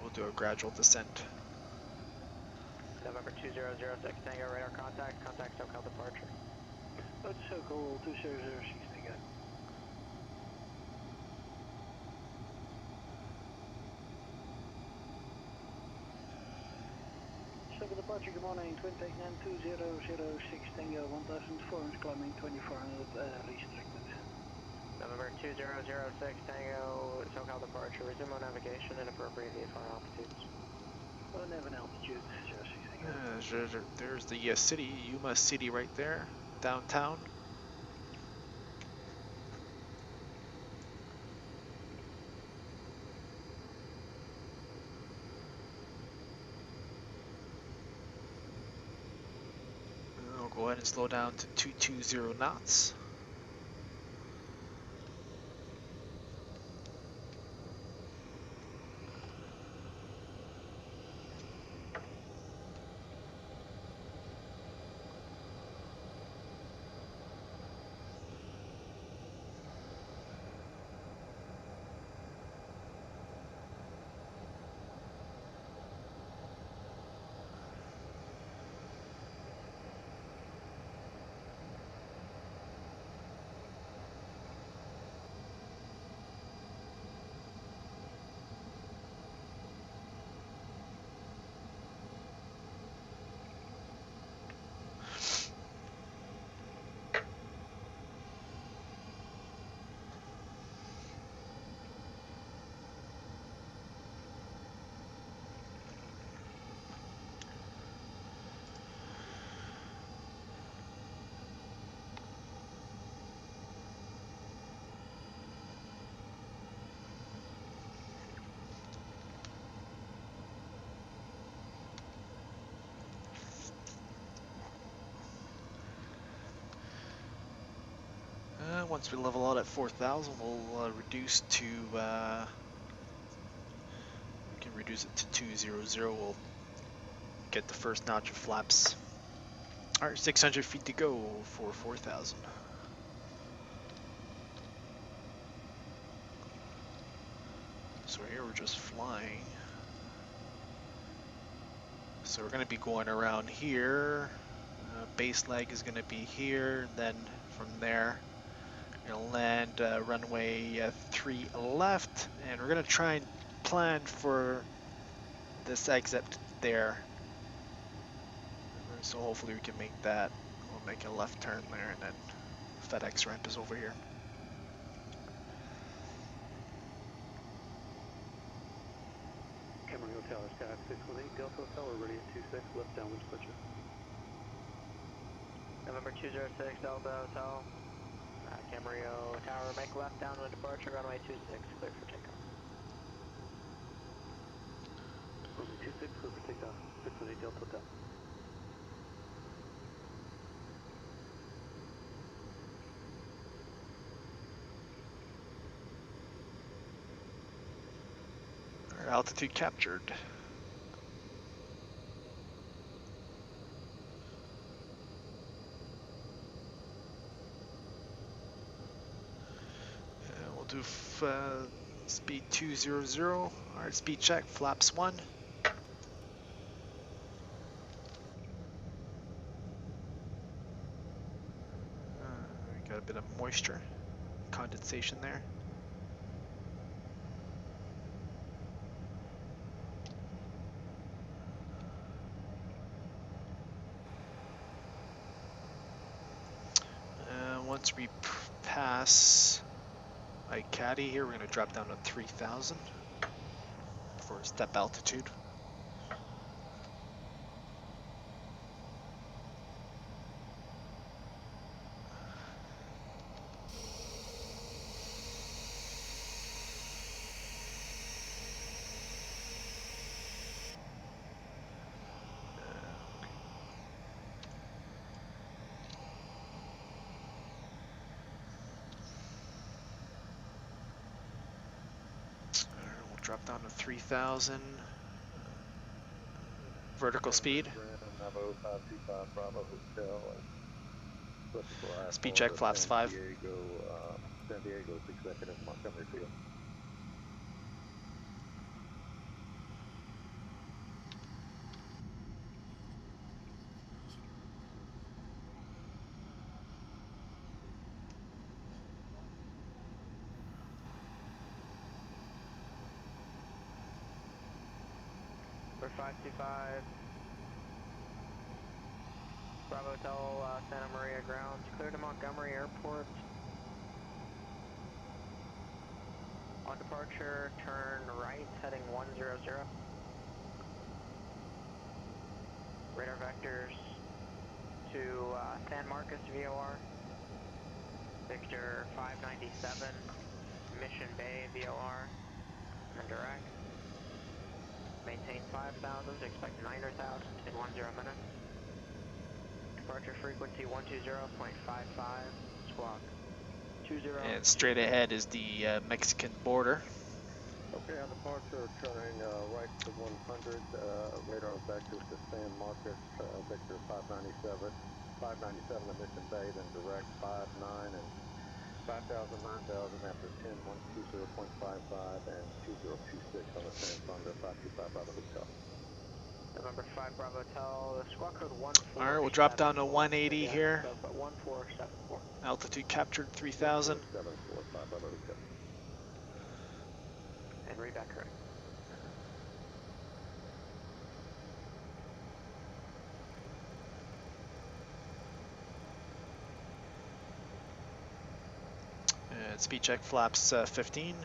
We'll do a gradual descent. November 2006, Tango radar contact, SoCal departure. SoCal 2006, Tango. SoCal departure departure, good morning, twin take 2006 Tango 1400 climbing 2400 restricted. November 2006 Tango, SoCal departure, resume on navigation and appropriate VFR altitudes. Oh, never an altitude, 06 Tango. There's the city, Yuma City right there, downtown. I'll go ahead and slow down to 220 knots. Once we level out at 4,000, we'll reduce to, we can reduce it to 200. We'll get the first notch of flaps. All right, 600 feet to go for 4,000. So here we're just flying. So we're going to be going around here. Base leg is going to be here, and then from there we're going to land runway 3 left, and we're going to try and plan for this exit there. So hopefully we can make that. We'll make a left turn there, and then FedEx ramp is over here. Camarillo Tower, Sky 618, Delta Hotel, we're ready at 26, left downwind departure. November 206 Delta Hotel, Camarillo Tower, make left downwind departure, runway 26, clear for takeoff. Runway 26, clear for takeoff, 618 Delta Hotel. Our altitude captured. We'll do speed 200. All right, speed check, flaps 1. We got a bit of moisture, condensation there. Once we pass Caddy here, we're going to drop down to 3,000 for step altitude. Drop down to 3,000. Vertical speed. Speed check, flaps 5. San Diego's executive Montgomery Field. For 525, Hotel Santa Maria grounds, clear to Montgomery Airport. On departure, turn right, heading 100. Radar vectors to San Marcos VOR. Victor 597, Mission Bay VOR, and direct. Maintain 5,000, expect 9,000 in 10 minutes. Departure frequency 120.55, squawk 20. And straight ahead is the Mexican border. Okay, on departure, turning right to 100, radar vectors to San Marcos, Victor 597 at Mission Bay, then direct 59 and 5,000, 9,000 after 10, 120.55 and 2026 on the transponder 525 Bravo Hotel. November 5 Bravo Hotel, squawk code 14. Alright, we'll drop down to 180 here. 1474. Altitude captured 3,000. 745 Bravo Hotel. And read back correct. And speed check flaps 15.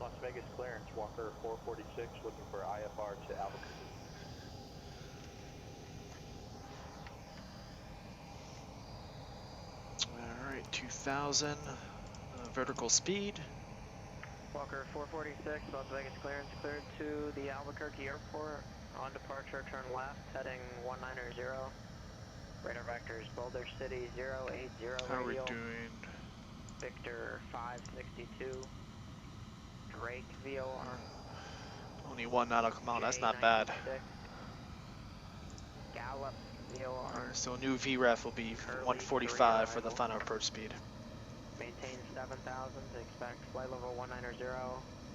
Las Vegas clearance, Walker 446, looking for IFR to Albuquerque. Alright, 2,000. Vertical speed. Walker 446, Las Vegas clearance, cleared to the Albuquerque Airport. On departure, turn left, heading 190. Radar vectors, Boulder City 080 How are we radial. doing? Victor 562. Drake VOR. Only 1 nautical mile, that's not bad. Gallup VOR. Alright, so new VREF will be 145 for the final approach speed. Maintain 7,000, expect flight level 190,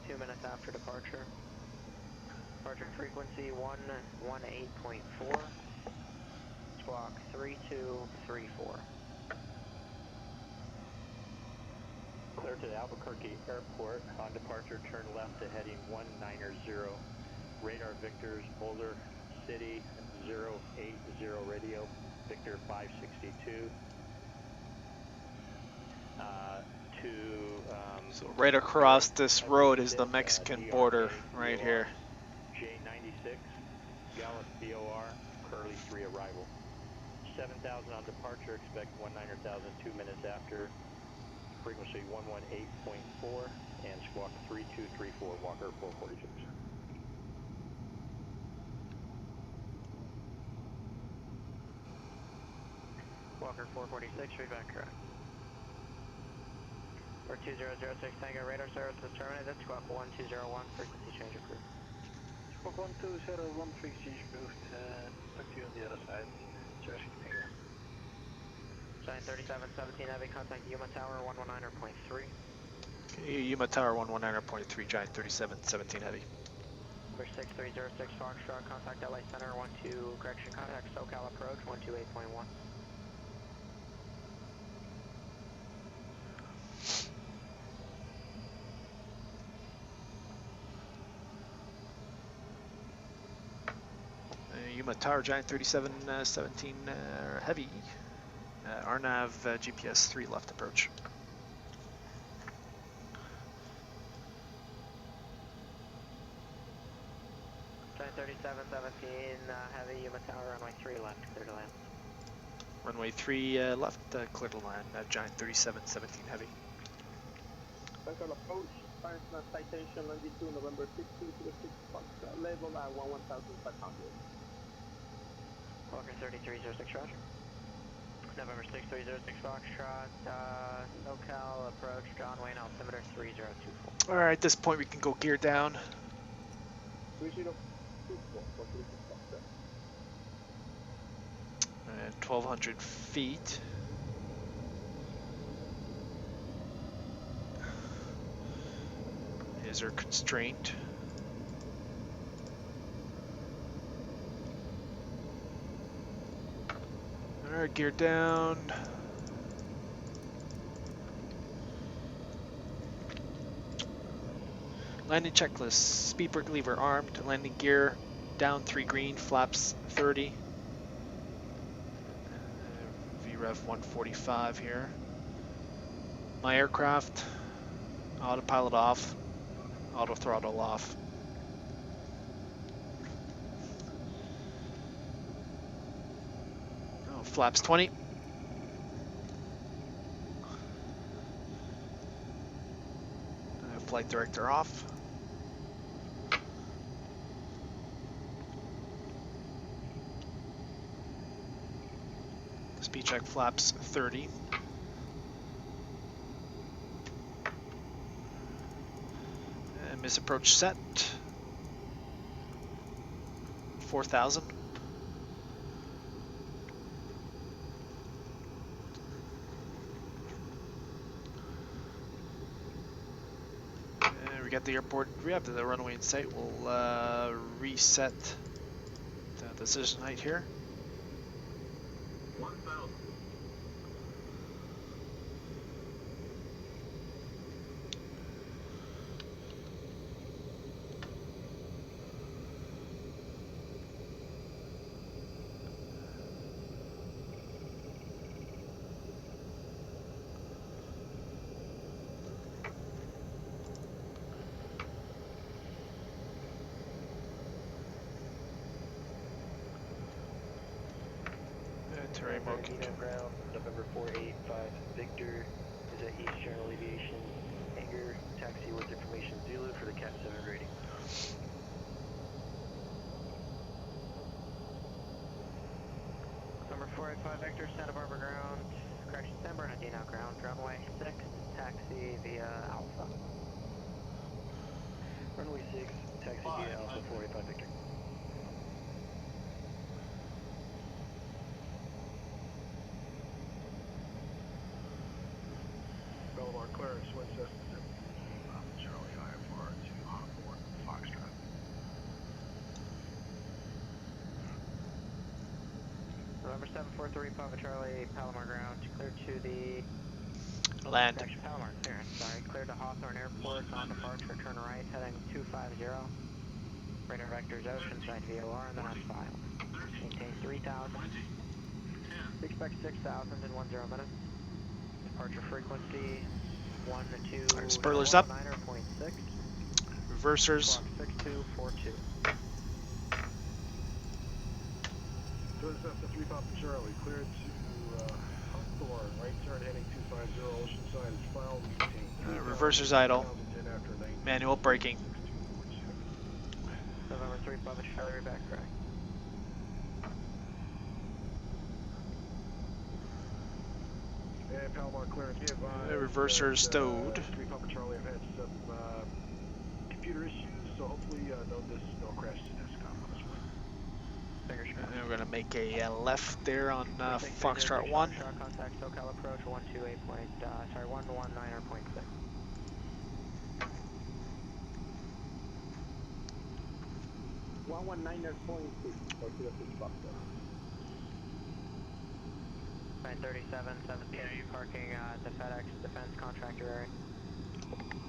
2 minutes after departure. Departure frequency 118.4, squawk 3234. Clear to the Albuquerque Airport. On departure, turn left to heading 190. Radar Victors, Boulder City 080 radio, Victor 562. So right across this road is the Mexican border, right here. J96, Gallup VOR, Curly 3 arrival. 7,000 on departure, expect 190,000 2 minutes after. Frequency 118.4 and squawk 3234, Walker 446. Walker 446, read back correct. Or 2006 Tango radar service is terminated, squawk 1201, frequency change approved. Squawk 1201, frequency change approved. Talk to you on the other side. Service Tango. Giant 3717 Heavy, contact Yuma Tower 119.3. Okay, Yuma Tower 119.3, Giant 3717 Heavy. Number 6306 Foxtrot, contact LA Center 12, correction, contact SoCal approach 128.1. Yuma Tower, Giant 3717 Heavy. RNAV GPS 3 left approach. Giant 3717 Heavy, Yuma Tower, runway 3 left, clear to land. Runway 3 left, clear to land, Giant 3717 Heavy. Circle approach, final citation, longitude November 1606, level at 11,500. Walker 3306 Roger. November 6306 Foxtrot, SoCal approach, John Wayne altimeter 3024. Alright, at this point we can go gear down. 3024, And 1,200 feet. Is our constraint. Alright, gear down. Landing checklist. Speed brake lever armed. Landing gear down 3 green. Flaps 30. VREV 145 here. My aircraft. Autopilot off. Auto throttle off. Oh, flaps 20. Flight director off. Speed check flaps 30. And miss approach set. 4,000. And we got the airport. We have the runway in sight. We'll reset the decision height here. 1,000. Terrain mode control. Ground, November 485 Victor is at East General Aviation Hangar. Taxi with information Zulu for the Cat 7 rating. Number 485 Victor, Santa Barbara ground. Correction, San Bernardino ground. Runway 6, taxi via Alpha. Runway 6, taxi via Alpha 485 Victor. Belmar clearance, Wind System, Charlie IFR to onboard Foxtrot. November 743 Papa Charlie, Palomar ground, clear to the... Land. Correction, Palomar clearance, sorry. Clear to Hawthorne Airport, on departure, turn right, heading 250. Radar vectors oceanside VOR, and then on file. Maintain 3,000. Expect 6,000 in 10 minutes. Departure frequency 1 to 2. Alright, spoilers up. 9.6. Reversers. 6242. Twin Cessna 3 Papa Charlie, cleared to Hawthorne, right turn heading 250, Oceanside is filed, maintain. Reversers idle. 2010 after 19. Manual braking. November 3 Papa Charlie, back correct. And Palomar clearance, be advised. Reversers stowed. 3 Papa Charlie, I've had some computer issues, so hopefully no crash to NESCOM on this one. Fingers crossed. And we're going to make a left there on Foxtrot 1. Contact SoCal approach 128 point, 119.6. or 06 Foxtrot. 937-17, are you parking the FedEx defense contractor area?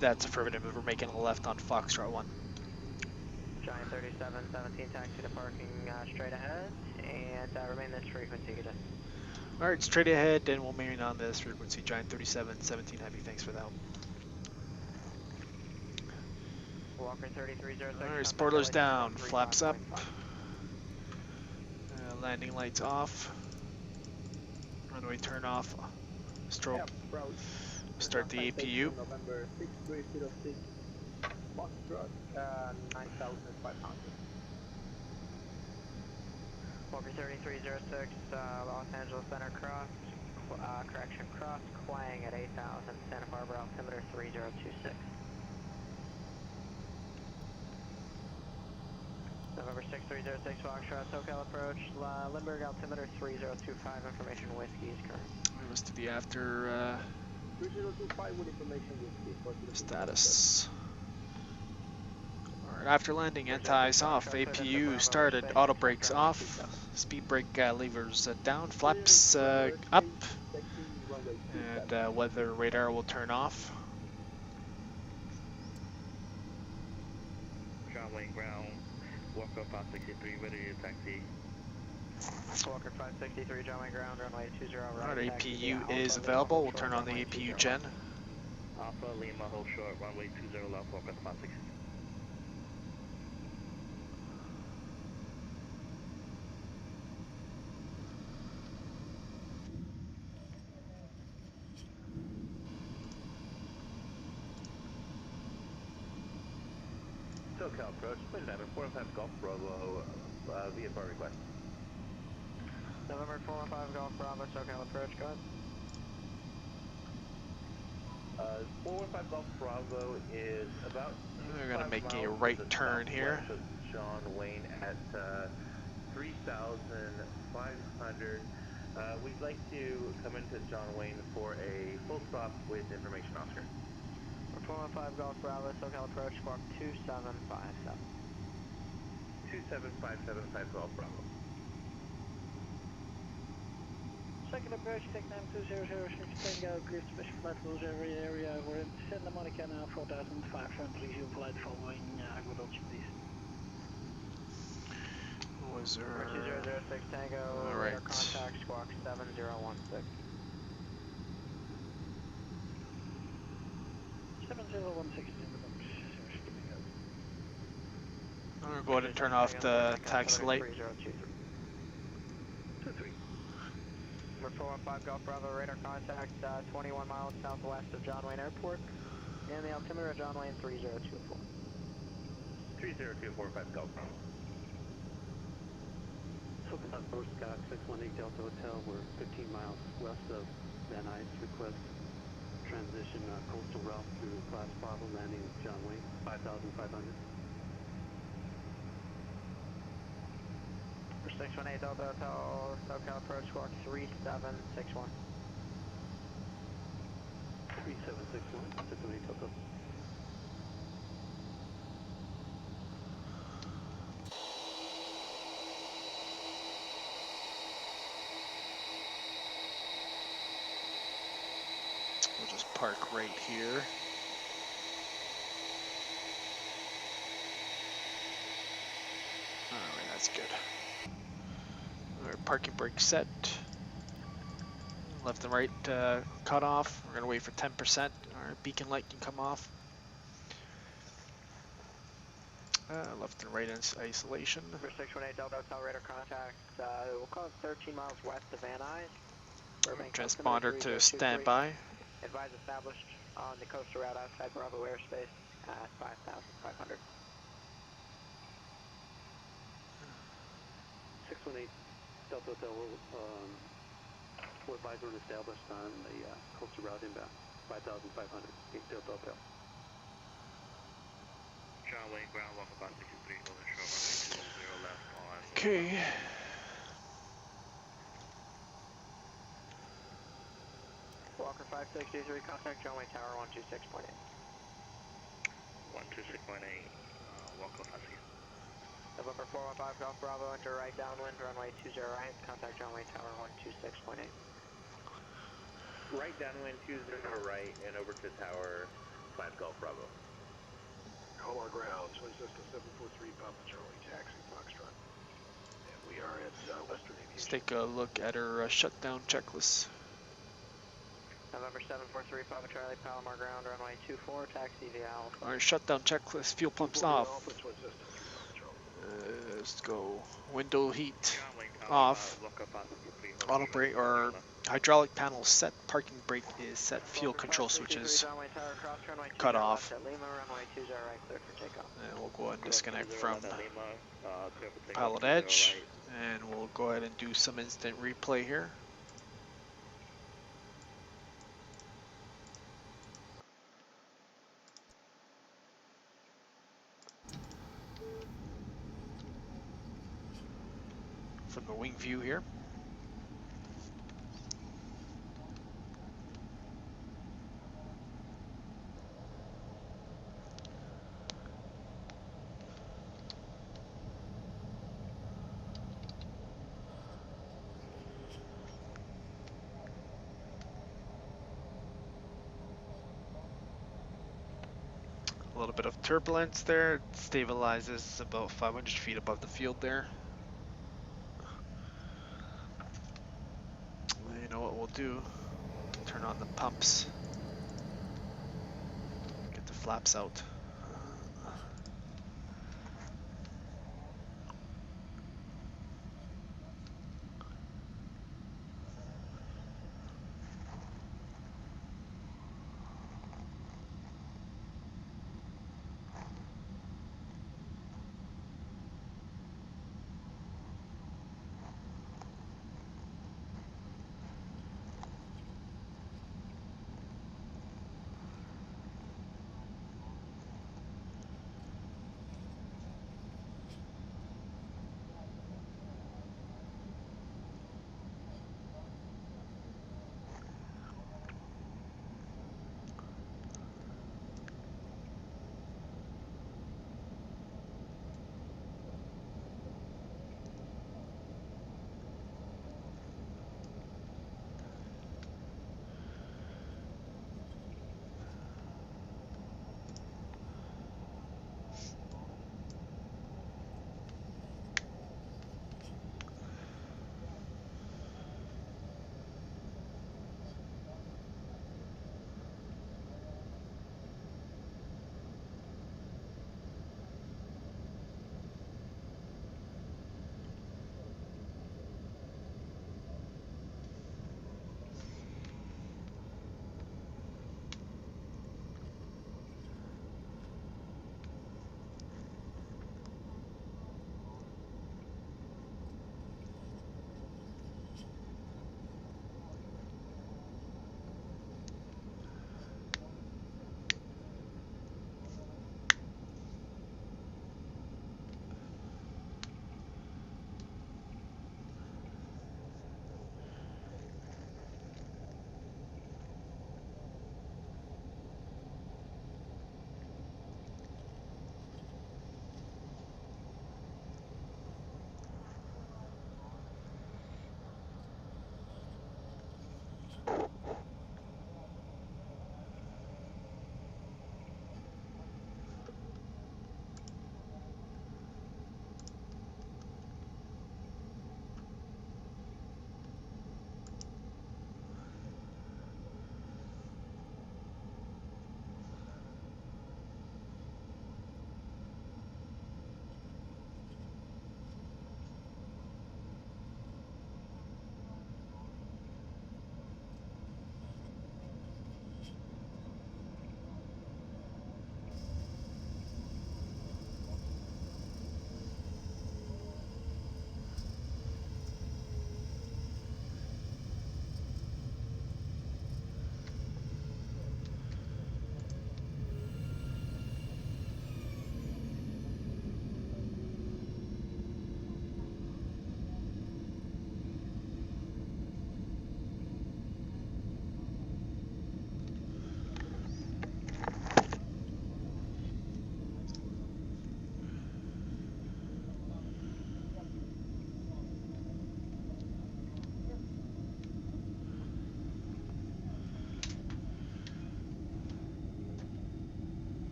That's affirmative. We're making a left on Foxtrot 1. Giant 37-17, taxi to parking straight ahead, and remain this frequency. Good day. Alright, straight ahead, and we'll remain on this frequency. Giant 3717 Heavy, thanks for that. Walker 3306. Alright, spoilers down, flaps up. Landing lights off. Runway turn off. Strobe. Start the APU. November 6306 Foxtrot, 9,500. Walker 3306, Los Angeles Center cross, correction cross, Quang at 8,000, Santa Barbara altimeter 3026. November 6306 Foxtrot, SoCal approach, Lindbergh altimeter 3025, information whiskey is current. It was to the after 3025 with information whiskey. status. Alright, after landing, anti-ice off, APU started, auto brakes off, speed brake levers down, flaps up, and weather radar will turn off. John Wayne ground, Walker 563, ready to taxi. Walker 563, John Wayne ground, runway 20 right. Alright, taxi APU via is Alpha, available. Lima, We'll turn on the runway APU 20 gen. Alpha Lima, hold short, runway 20 left, Walker 563. SoCal approach, please have 405 Golf Bravo, VFR request. November 415 Golf Bravo, SoCal approach, go ahead. 415 Golf Bravo is about We're going to make a miles right to the turn here. southwest of John Wayne at 3,500. We'd like to come into John Wayne for a full stop with information Oscar. 415 Golf Bravo, SoCal approach, squawk 2757. 27575 Golf Bravo. Second approach, take 9200, Tango, clear special flight rules every area. We're in Santa Monica now, 4500, resume flight following Aguadulce, please. Was there... 2006 Tango, radar contact, squawk 7016. 7016 in the box. I'm going to go ahead and turn off the taxi light. 23. Number 415 Golf Bravo, radar contact 21 miles southwest of John Wayne Airport. And the altimeter of John Wayne 3024. 30245 Golf Bravo. SoCal approach, Scott 618 Delta Hotel. We're 15 miles west of Van Nuys. Request transition coastal route through Class Bravo, landing John Wayne, 5,500. For 618 Delta Hotel, SoCal approach, squawk 3761. 3761, 618 Delta. We'll just park right here. Alright, that's good. Alright, parking brake set. Left and right cut off. We're going to wait for 10%. Our beacon light can come off. Left and right isolation. For 618 Delta Hotel, radar contact, we'll call it 13 miles west of Van Nuys. Transponder to standby. Advise established on the coastal route outside Bravo airspace at 5,500. 618 Delta Hotel, we're advised we're established on the coastal route inbound, 5,500, Delta Hotel. John Wayne ground, Walker 563, Golden Shore, runway 20 left on. Okay. Walker 563, contact John Wayne Tower 126.8. 126.8, Walker 563. November 415 Golf Bravo, enter right downwind, runway 20 right, contact John Wayne Tower 126.8. Right downwind 20 right and over to tower 5 Golf Bravo. Call our ground, Twin System 743 Papa Charlie, taxi, Foxtrot. And we are at Western Aviation. Let's take a look at our shutdown checklist. November 743 Papa Charlie, Palomar ground, runway 24, taxi via Alpha. Our shutdown checklist. Fuel pumps off. Alpha, Twin System 3 Papa Charlie. Let's go. Window heat John Wayne off. Walker 563. Auto brake or hydraulic panel set. Parking brake is set. Fuel control switches John Wayne Tower, cross runway cut 20 off. left at Lima, runway 20 right, cleared for takeoff. And we'll go ahead and disconnect from Lima, clear for takeoff, PilotEdge. 20 right. And we'll go ahead and do some instant replay here. From the wing view here. A little bit of turbulence there. It stabilizes about 500 feet above the field there. You know what we'll do? Turn on the pumps. Get the flaps out.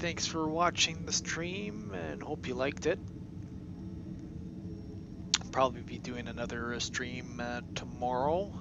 thanks for watching the stream and hope you liked it. I'll probably be doing another stream tomorrow.